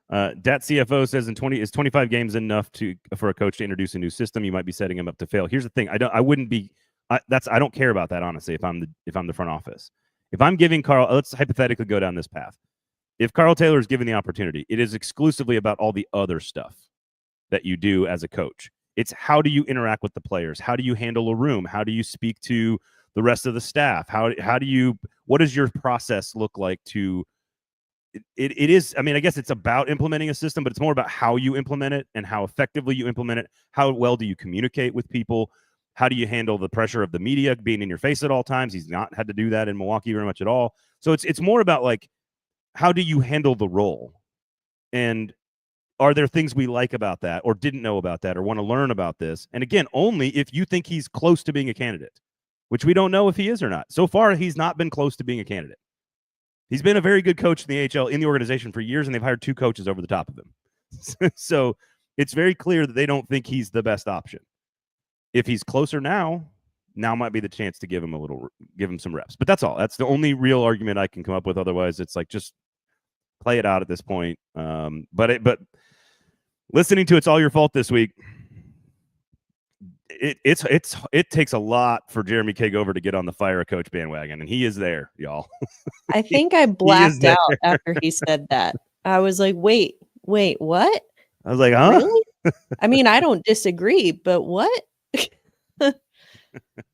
Dat CFO says is 25 games enough for a coach to introduce a new system? You might be setting him up to fail. Here's the thing. I don't care about that, honestly, if I'm the front office. If I'm giving Carl, let's hypothetically go down this path. If Carl Taylor is given the opportunity, it is exclusively about all the other stuff that you do as a coach. It's how do you interact with the players? How do you handle a room? How do you speak to the rest of the staff? What does your process look like to it is, I mean, I guess it's about implementing a system, but it's more about how you implement it and how effectively you implement it. How well do you communicate with people? How do you handle the pressure of the media being in your face at all times? He's not had to do that in Milwaukee very much at all. So it's more about like, how do you handle the role? And are there things we like about that or didn't know about that or want to learn about this? And again, only if you think he's close to being a candidate, which we don't know if he is or not. So far, he's not been close to being a candidate. He's been a very good coach in the AHL in the organization for years, and they've hired 2 coaches over the top of him. So it's very clear that they don't think he's the best option. If he's closer now might be the chance to give him some reps. But that's all. That's the only real argument I can come up with. Otherwise, it's like just play it out at this point. But listening to It's All Your Fault this week, it takes a lot for Jeremy Kagover to get on the fire a coach bandwagon, and he is there, y'all. I think I blacked out after he said that. I was like, wait, what? I was like, huh? Really? I mean, I don't disagree, but what?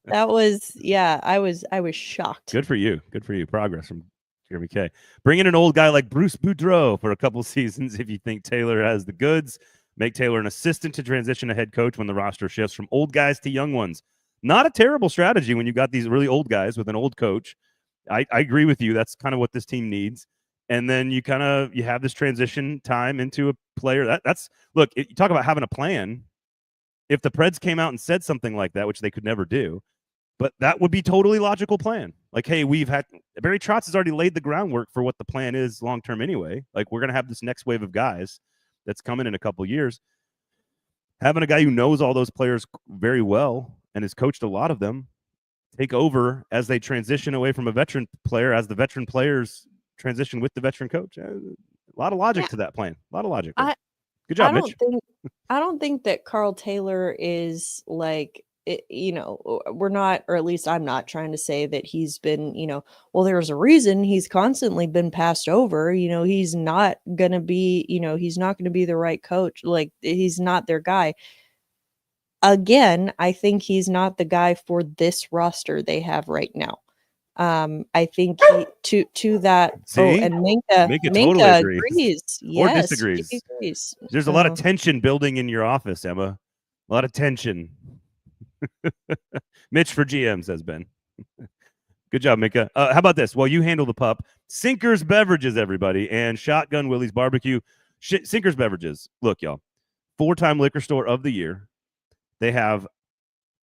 That was, I was shocked. Good for you. Progress from Jeremy K. Bring in an old guy like Bruce Boudreau for a couple seasons if you think Taylor has the goods. Make Taylor an assistant to transition to head coach when the roster shifts from old guys to young ones. Not a terrible strategy when you got these really old guys with an old coach. I agree with you. That's kind of what this team needs. And then you have this transition time into a player. Look, you talk about having a plan. If the Preds came out and said something like that, which they could never do, but that would be totally logical plan. Like, hey, Barry Trotz has already laid the groundwork for what the plan is long-term anyway. Like, we're going to have this next wave of guys that's coming in a couple of years. Having a guy who knows all those players very well and has coached a lot of them take over as they transition away from a veteran player, as the veteran players transition with the veteran coach. A lot of logic to that plan. A lot of logic. Good job, Mitch. I don't think that Carl Taylor is like, we're not, or at least I'm not trying to say that he's been, well, there's a reason he's constantly been passed over. He's not going to be, he's not going to be the right coach. Like, he's not their guy. Again, I think he's not the guy for this roster they have right now. I think to that. See? Oh, and Minka totally agrees. Or Yes, disagrees. he agrees. There's a lot of tension building in your office, Emma. A lot of tension. Mitch for GM, says Ben. Good job, Minka. How about this? Well, you handle the pup. Sinkers Beverages, everybody, and Shotgun Willie's Barbecue. Sinkers Beverages. Look, y'all. 4-time liquor store of the year. They have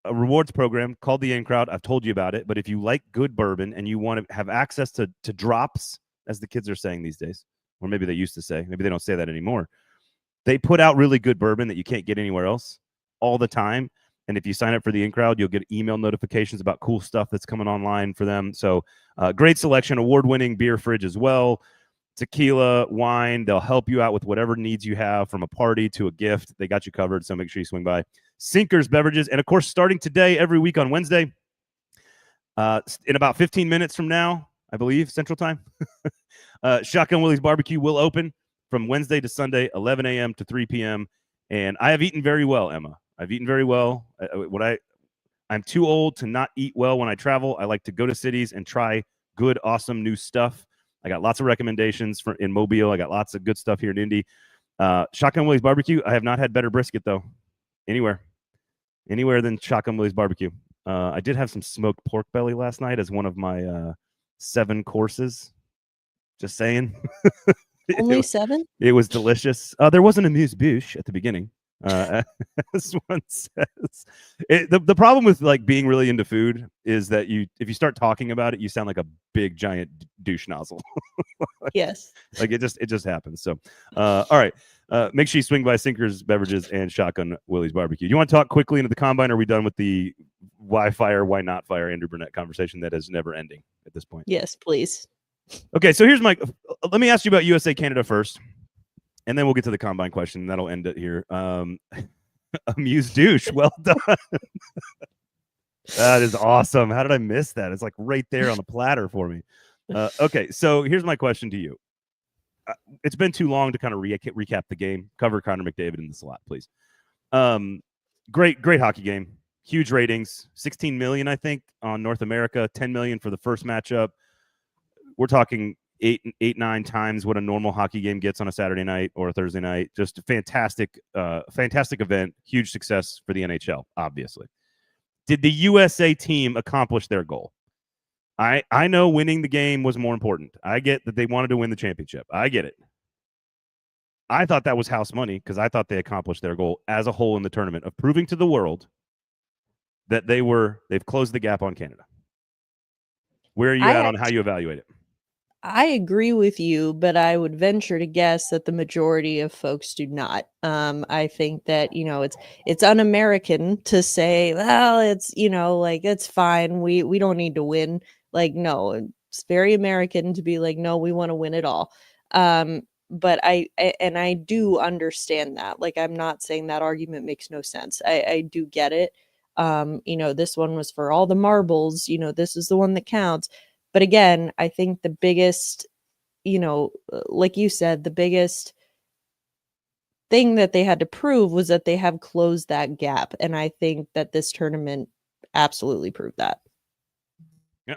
a rewards program called the In Crowd. I've told you about it, but if you like good bourbon and you want to have access to drops, as the kids are saying these days, or maybe they used to say, maybe they don't say that anymore. They put out really good bourbon that you can't get anywhere else all the time. And if you sign up for the In Crowd, you'll get email notifications about cool stuff that's coming online for them. So great selection, award-winning beer fridge as well. Tequila, wine, they'll help you out with whatever needs you have, from a party to a gift. They got you covered, so make sure you swing by. Sinkers Beverages. And, of course, starting today, every week on Wednesday, in about 15 minutes from now, I believe, Central Time, Shotgun Willie's Barbecue will open from Wednesday to Sunday, 11 a.m. to 3 p.m., and I have eaten very well, Emma. I've eaten very well. I'm too old to not eat well when I travel. I like to go to cities and try good, awesome new stuff. I got lots of recommendations in Mobile. I got lots of good stuff here in Indy. Shotgun Willie's Barbecue. I have not had better brisket, though, anywhere than Shotgun Willie's Barbecue. I did have some smoked pork belly last night as one of my 7 courses. Just saying. Only 7? It was delicious. There was an amuse-bouche at the beginning. As one says, the problem with like being really into food is that if you start talking about it, you sound like a big giant douche nozzle. Yes. Like it just happens. So, all right. Make sure you swing by Sinkers, Beverages, and Shotgun Willie's Barbecue. You want to talk quickly into the combine? Or are we done with the why fire, why not fire Andrew Burnett conversation that is never ending at this point? Yes, please. Okay, so let me ask you about USA Canada first. And then we'll get to the combine question. That'll end it here. Amuse douche. Well done. That is awesome. How did I miss that? It's like right there on the platter for me. Okay, so here's my question to you. It's been too long to kind of recap the game. Cover Connor McDavid in the slot, please. Great hockey game. Huge ratings. 16 million, I think, on North America. 10 million for the first matchup. We're talking 8-9 times what a normal hockey game gets on a Saturday night or a Thursday night. Just a fantastic event. Huge success for the NHL, obviously. Did the USA team accomplish their goal? I know winning the game was more important. I get that they wanted to win the championship. I get it. I thought that was house money because I thought they accomplished their goal as a whole in the tournament of proving to the world that they've closed the gap on Canada. Where are you at on how you evaluate it? I agree with you, but I would venture to guess that the majority of folks do not. I think that, it's un-American to say, well, it's, like, it's fine. We don't need to win. Like, no, it's very American to be like, no, we want to win it all. But I do understand that. Like, I'm not saying that argument makes no sense. I do get it. This one was for all the marbles. This is the one that counts. But again, I think the biggest, like you said, the biggest thing that they had to prove was that they have closed that gap. And I think that this tournament absolutely proved that. Yeah.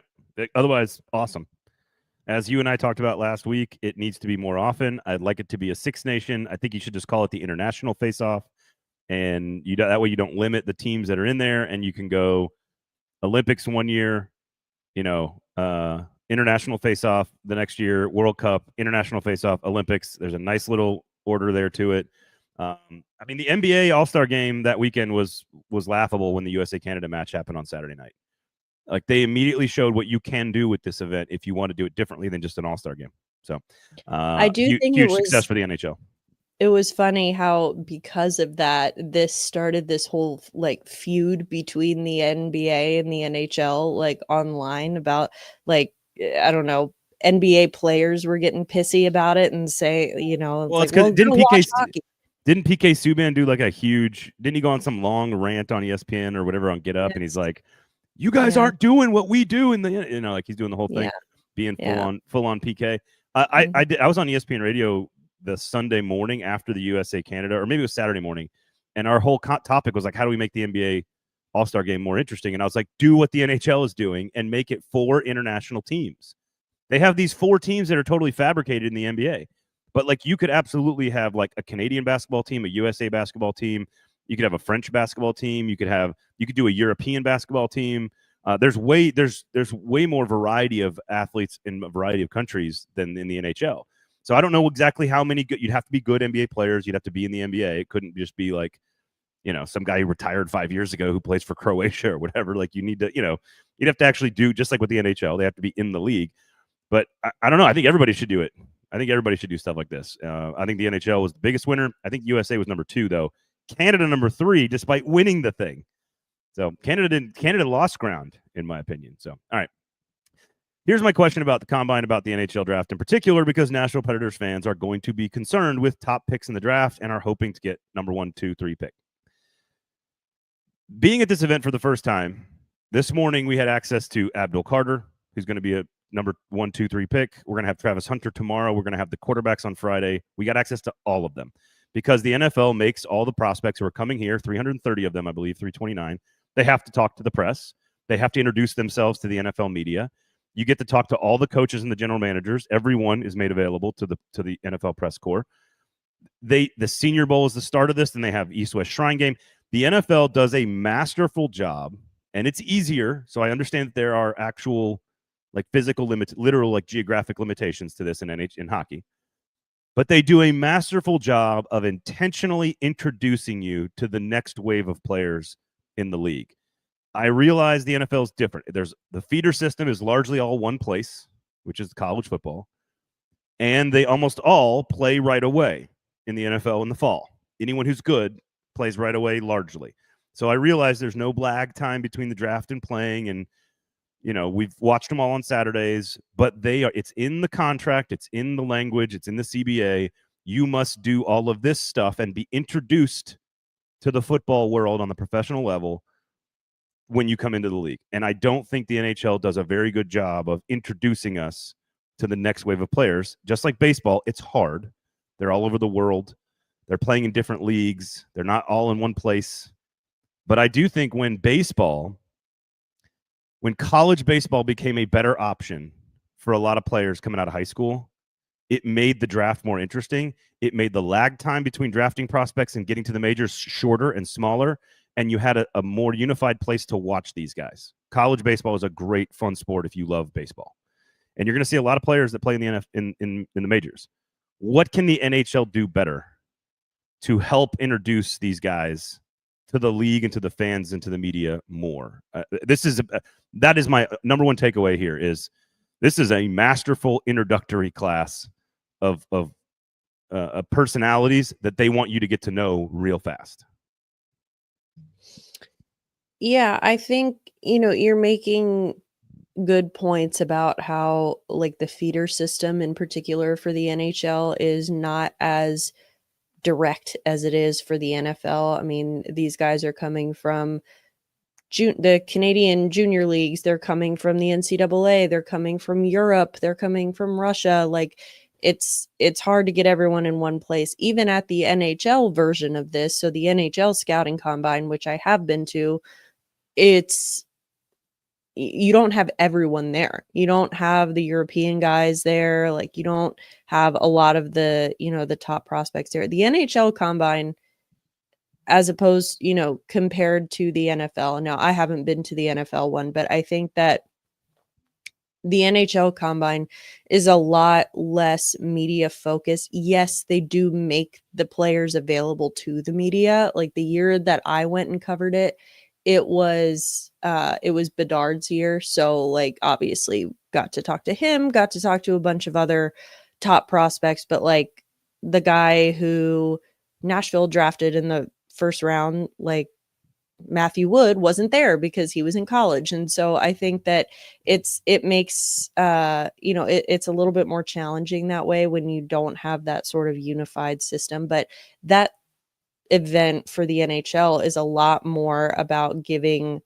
Otherwise, awesome. As you and I talked about last week, it needs to be more often. I'd like it to be a 6 nation. I think you should just call it the international face-off. And that way you don't limit the teams that are in there, and you can go Olympics one year, international face-off the next year, World Cup, international face-off, Olympics. There's a nice little order there to it. The NBA All-Star game that weekend was laughable when the USA-Canada match happened on Saturday night. Like, they immediately showed what you can do with this event if you want to do it differently than just an All-Star game. So I do think huge success for the NHL. It was funny how, because of that, this started this whole feud between the NBA and the NHL, online about I don't know, NBA players were getting pissy about it and say, well, it's because didn't PK Subban do didn't he go on some long rant on ESPN or whatever on Get Up? Yes. And he's like, you guys aren't doing what we do in the, he's doing the whole thing, being full on PK. I was on ESPN radio the Sunday morning after the USA Canada, or maybe it was Saturday morning, and our whole topic was how do we make the NBA All-Star game more interesting? And I was like, do what the NHL is doing and make it 4 international teams. They have these 4 teams that are totally fabricated in the NBA, but you could absolutely have a Canadian basketball team, a USA basketball team. You could have a French basketball team. You could do a European basketball team. There's way more variety of athletes in a variety of countries than in the NHL. So I don't know exactly how many you'd have to be good NBA players. You'd have to be in the NBA. It couldn't just be some guy who retired 5 years ago who plays for Croatia or whatever. You need to, you'd have to actually do just like with the NHL. They have to be in the league. But I don't know. I think everybody should do it. I think everybody should do stuff like this. I think the NHL was the biggest winner. I think USA was number 2, though. Canada number 3, despite winning the thing. So Canada lost ground, in my opinion. So, all right. Here's my question about the combine, about the NHL draft in particular, because Nashville Predators fans are going to be concerned with top picks in the draft and are hoping to get number 1, 2, 3 pick. Being at this event for the first time, this morning we had access to Abdul Carter, who's going to be a number 1, 2, 3 pick. We're going to have Travis Hunter tomorrow. We're going to have the quarterbacks on Friday. We got access to all of them because the NFL makes all the prospects who are coming here, 330 of them, I believe, 329. They have to talk to the press. They have to introduce themselves to the NFL media. You get to talk to all the coaches and the general managers. Everyone is made available to the NFL press corps. The Senior Bowl is the start of this, and they have East-West Shrine Game. The NFL does a masterful job, and it's easier. So I understand that there are actual like physical limits, literal like geographic limitations to this in hockey. But they do a masterful job of intentionally introducing you to the next wave of players in the league. I realize the NFL is different. There's the feeder system is largely all one place, which is college football, and they almost all play right away in the NFL in the fall. Anyone who's good plays right away largely. So I realize there's no lag time between the draft and playing, and we've watched them all on Saturdays, but it's in the contract, it's in the language, it's in the CBA. You must do all of this stuff and be introduced to the football world on the professional level when you come into the league. And I don't think the NHL does a very good job of introducing us to the next wave of players. Just like baseball, it's hard. They're all over the world. They're playing in different leagues. They're not all in one place. But I do think when college baseball became a better option for a lot of players coming out of high school, it made the draft more interesting. It made the lag time between drafting prospects and getting to the majors shorter and smaller, and you had a more unified place to watch these guys. College baseball is a great, fun sport if you love baseball. And you're going to see a lot of players that play in the in the majors. What can the NHL do better to help introduce these guys to the league and to the fans and to the media more? That is my number one takeaway here. Is this is a masterful introductory class of personalities that they want you to get to know real fast. Yeah, I think you're making good points about how like the feeder system in particular for the NHL is not as direct as it is for the NFL. I mean, these guys are coming from the Canadian junior leagues. They're coming from the NCAA. They're coming from Europe. They're coming from Russia. Like it's hard to get everyone in one place, even at the NHL version of this. So the NHL scouting combine, which I have been to, you don't have everyone there. You don't have the European guys there. Like you don't have a lot of the, the top prospects there. The NHL combine, as opposed, compared to the NFL. Now, I haven't been to the NFL one, but I think that the NHL combine is a lot less media focused. Yes, they do make the players available to the media. Like the year that I went and covered it, it was Bedard's year. So like obviously got to talk to him, got to talk to a bunch of other top prospects, but like the guy who Nashville drafted in the first round, like Matthew Wood, wasn't there because he was in college. And so I think that it makes it's a little bit more challenging that way when you don't have that sort of unified system. But that event for the NHL is a lot more about giving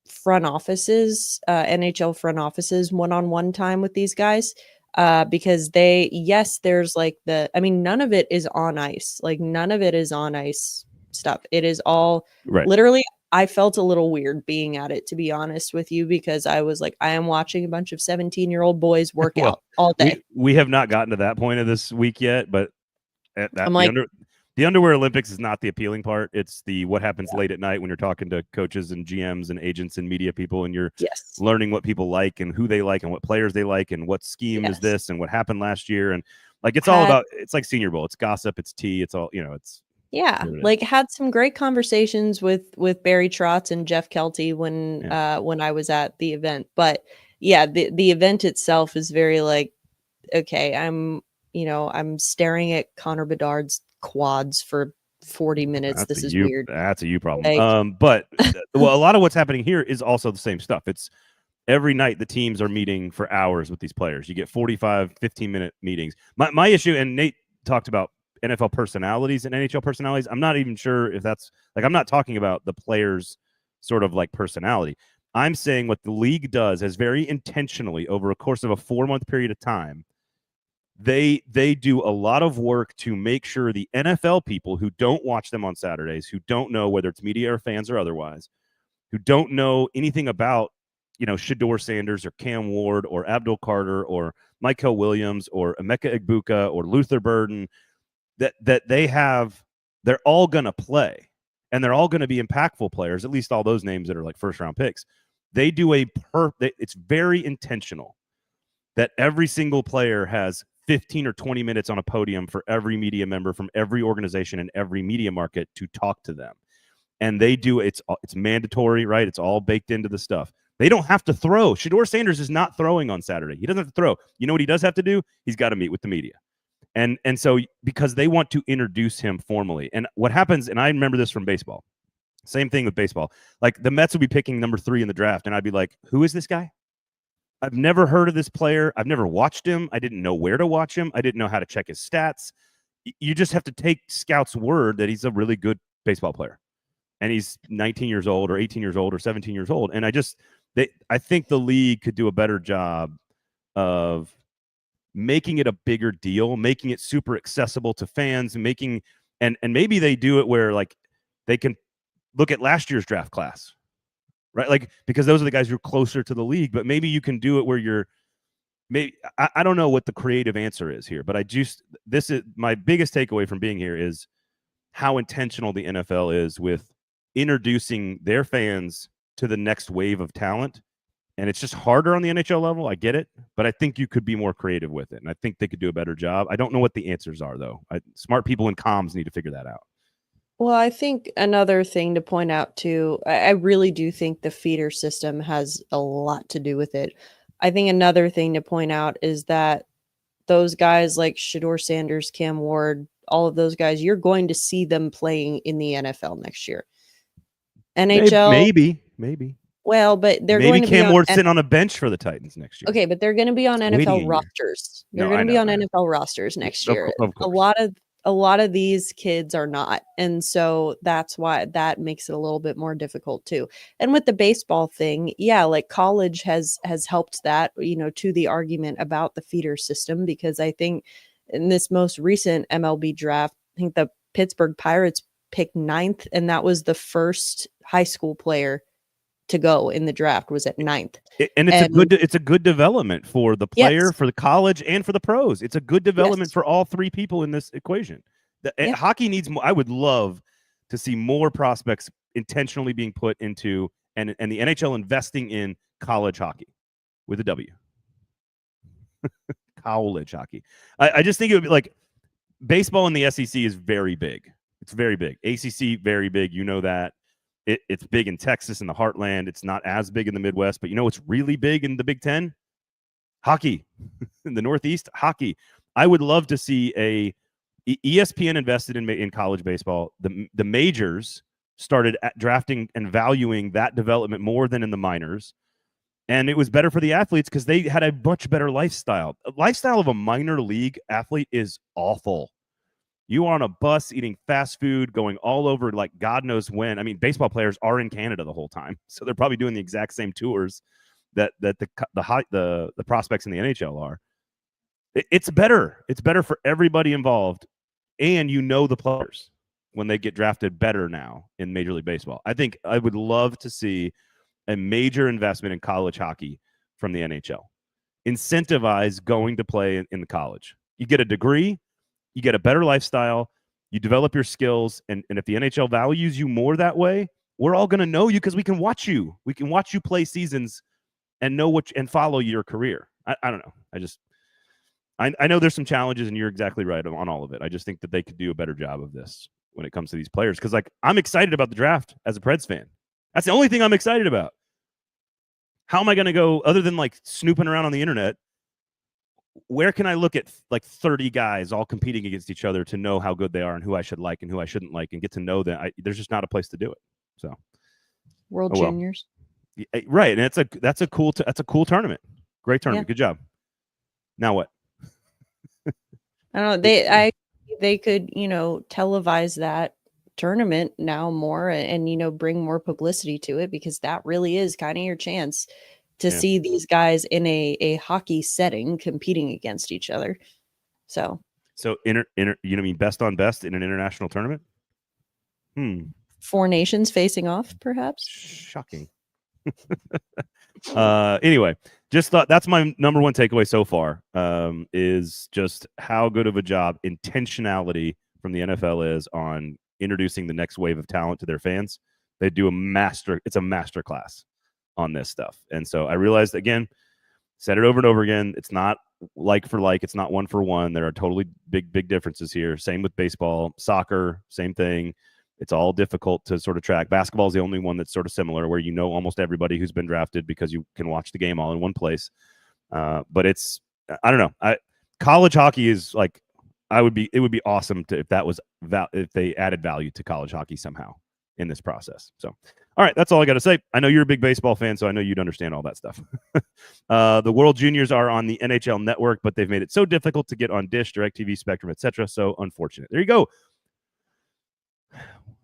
front offices, NHL front offices, one-on-one time with these guys. Because there's like none of it is on ice. Like none of it is on ice stuff. It is all right. Literally, I felt a little weird being at it, to be honest with you, because I was like, I am watching a bunch of 17-year-old boys work out all day. We have not gotten to that point of this week yet, but the Underwear Olympics is not the appealing part. It's the what happens late at night when you're talking to coaches and GMs and agents and media people, and you're learning what people like and who they like and what players they like and what scheme is this and what happened last year. And like it's all about, it's like Senior Bowl. It's gossip. It's tea. It's all, it's. Yeah, like had some great conversations with Barry Trotz and Jeff Kelty when I was at the event. But yeah, the event itself is very like, okay, I'm staring at Connor Bedard's quads for 40 minutes. This is weird. That's a you problem. But a lot of what's happening here is also the same stuff. It's every night the teams are meeting for hours with these players. You get 45, 15-minute meetings. My issue, and Nate talked about NFL personalities and NHL personalities. I'm not even sure if that's like, I'm not talking about the players sort of like personality. I'm saying what the league does is very intentionally over a course of a 4-month period of time, they do a lot of work to make sure the NFL people who don't watch them on Saturdays, who don't know whether it's media or fans or otherwise, who don't know anything about, Shedeur Sanders or Cam Ward or Abdul Carter or Michael Williams or Emeka Egbuka or Luther Burden, that they're all going to play, and they're all going to be impactful players, at least all those names that are like first-round picks. They do it's very intentional that every single player has 15 or 20 minutes on a podium for every media member from every organization and every media market to talk to them. And they do, it's mandatory, right? It's all baked into the stuff. They don't have to throw. Shedeur Sanders is not throwing on Saturday. He doesn't have to throw. You know what he does have to do? He's got to meet with the media. And so because they want to introduce him formally. And what happens, and I remember this from baseball, same thing with baseball. Like the Mets would be picking number 3 in the draft, and I'd be like, who is this guy? I've never heard of this player. I've never watched him. I didn't know where to watch him. I didn't know how to check his stats. You just have to take scouts' word that he's a really good baseball player. And he's 19 years old or 18 years old or 17 years old. And I think the league could do a better job of making it a bigger deal, making it super accessible to fans, and maybe they do it where like they can look at last year's draft class, right? Like, because those are the guys who are closer to the league, but maybe you can do it where I don't know what the creative answer is here, but this is my biggest takeaway from being here is how intentional the NFL is with introducing their fans to the next wave of talent. And it's just harder on the NHL level. I get it, but I think you could be more creative with it. And I think they could do a better job. I don't know what the answers are, though. Smart people in comms need to figure that out. Well, I think another thing to point out too, I really do think the feeder system has a lot to do with it. I think another thing to point out is that those guys like Shedeur Sanders, Cam Ward, all of those guys, you're going to see them playing in the NFL next year. NHL, maybe. Well, but they're maybe going to Cam be Ward sit on a bench for the Titans next year. Okay, but they're going to be on NFL rosters. They're going to be on NFL rosters next year. Of course. A lot of these kids are not. And so that's why that makes it a little bit more difficult too. And with the baseball thing, yeah, like college has helped that, to the argument about the feeder system, because I think in this most recent MLB draft, I think the Pittsburgh Pirates picked 9th, and that was the first high school player to go in the draft was at 9th. And it's a good development for the player, yes, for the college, and for the pros. It's a good development for all three people in this equation. Hockey needs more. I would love to see more prospects intentionally being put into and the NHL investing in college hockey with a W. College hockey. I just think it would be like baseball in the SEC is very big. It's very big. ACC, very big. You know that. It's big in Texas, in the heartland. It's not as big in the Midwest. But you know what's really big in the Big Ten? Hockey. In the Northeast, hockey. I would love to see ESPN invested in college baseball. The majors started drafting and valuing that development more than in the minors. And it was better for the athletes because they had a much better lifestyle. The lifestyle of a minor league athlete is awful. You are on a bus eating fast food, going all over like God knows when. I mean, baseball players are in Canada the whole time, so they're probably doing the exact same tours that the prospects in the NHL are. It's better. It's better for everybody involved, and the players when they get drafted better now in Major League Baseball. I think I would love to see a major investment in college hockey from the NHL. Incentivize going to play in the college. You get a degree. You get a better lifestyle, you develop your skills, and if the NHL values you more that way, we're all going to know you because we can watch you. We can watch you play seasons and know and follow your career. I don't know. I know there's some challenges, and you're exactly right on all of it. I just think that they could do a better job of this when it comes to these players because, like, I'm excited about the draft as a Preds fan. That's the only thing I'm excited about. How am I going to go, other than, like, snooping around on the internet, where can I look at like 30 guys all competing against each other to know how good they are and who I should like and who I shouldn't like and get to know them? There's just not a place to do it. So, World Juniors, right? And that's a cool tournament. Great tournament. Yeah. Good job. Now what? I don't know. They could televise that tournament now more and bring more publicity to it because that really is kind of your chance to see these guys in a hockey setting competing against each other. So you know what I mean, best on best in an international tournament? 4 nations facing off, perhaps. Shocking. Anyway, just thought that's my number one takeaway so far, is just how good of a job intentionality from the NFL is on introducing the next wave of talent to their fans. They do it's a master class on this stuff. And so I realized, again, said it over and over again, it's not like for like, it's not one for one. There are totally big differences here. Same with baseball, soccer, same thing. It's all difficult to sort of track. Basketball is the only one that's sort of similar, where you know almost everybody who's been drafted because you can watch the game all in one place. But it's, I don't know. College hockey is like, it would be awesome if they added value to college hockey somehow in this process. So, all right, that's all I got to say. I know you're a big baseball fan, so I know you'd understand all that stuff. The World Juniors are on the NHL Network, but they've made it so difficult to get on Dish, DirecTV, Spectrum, etc. So unfortunate. There you go.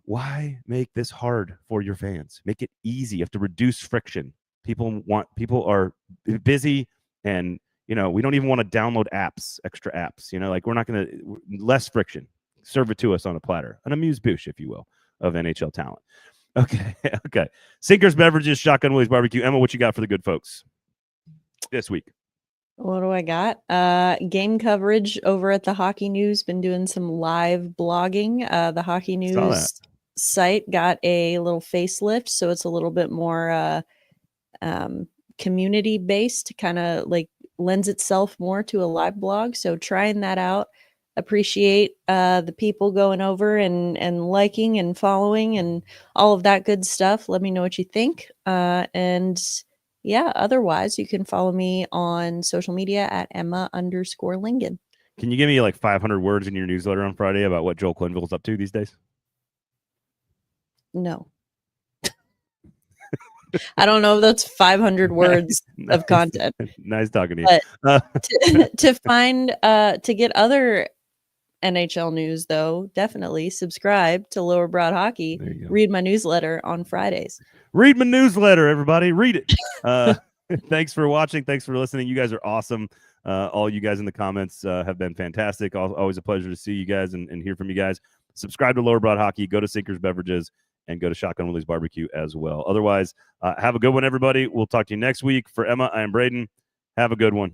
Why make this hard for your fans? Make it easy. You have to reduce friction. People are busy, and we don't even want to download extra apps. Like, we're not going to, less friction. Serve it to us on a platter, an amuse-bouche, if you will, of NHL talent. Okay. Sinkers, Beverages, Shotgun Willie's Barbecue. Emma, what you got for the good folks this week? What do I got? Game coverage over at the Hockey News. Been doing some live blogging. The Hockey News site got a little facelift, so it's a little bit more community based, kind of like lends itself more to a live blog. So trying that out. Appreciate the people going over and liking and following and all of that good stuff. Let me know what you think. And yeah, otherwise you can follow me on social media at Emma_Lingan. Can you give me like 500 words in your newsletter on Friday about what Joel Quenneville's up to these days? No. I don't know if that's 500 words of content. Nice talking to you. But to get other NHL news, though, definitely subscribe to Lower Broad Hockey. Read my newsletter on Fridays. Read my newsletter, everybody. Read it. Thanks for watching. Thanks for listening. You guys are awesome. All you guys in the comments have been fantastic. Always a pleasure to see you guys and hear from you guys. Subscribe to Lower Broad Hockey. Go to Sinkers Beverages and go to Shotgun Willie's Barbecue as well. Otherwise, have a good one, everybody. We'll talk to you next week. For Emma, I am Braden. Have a good one.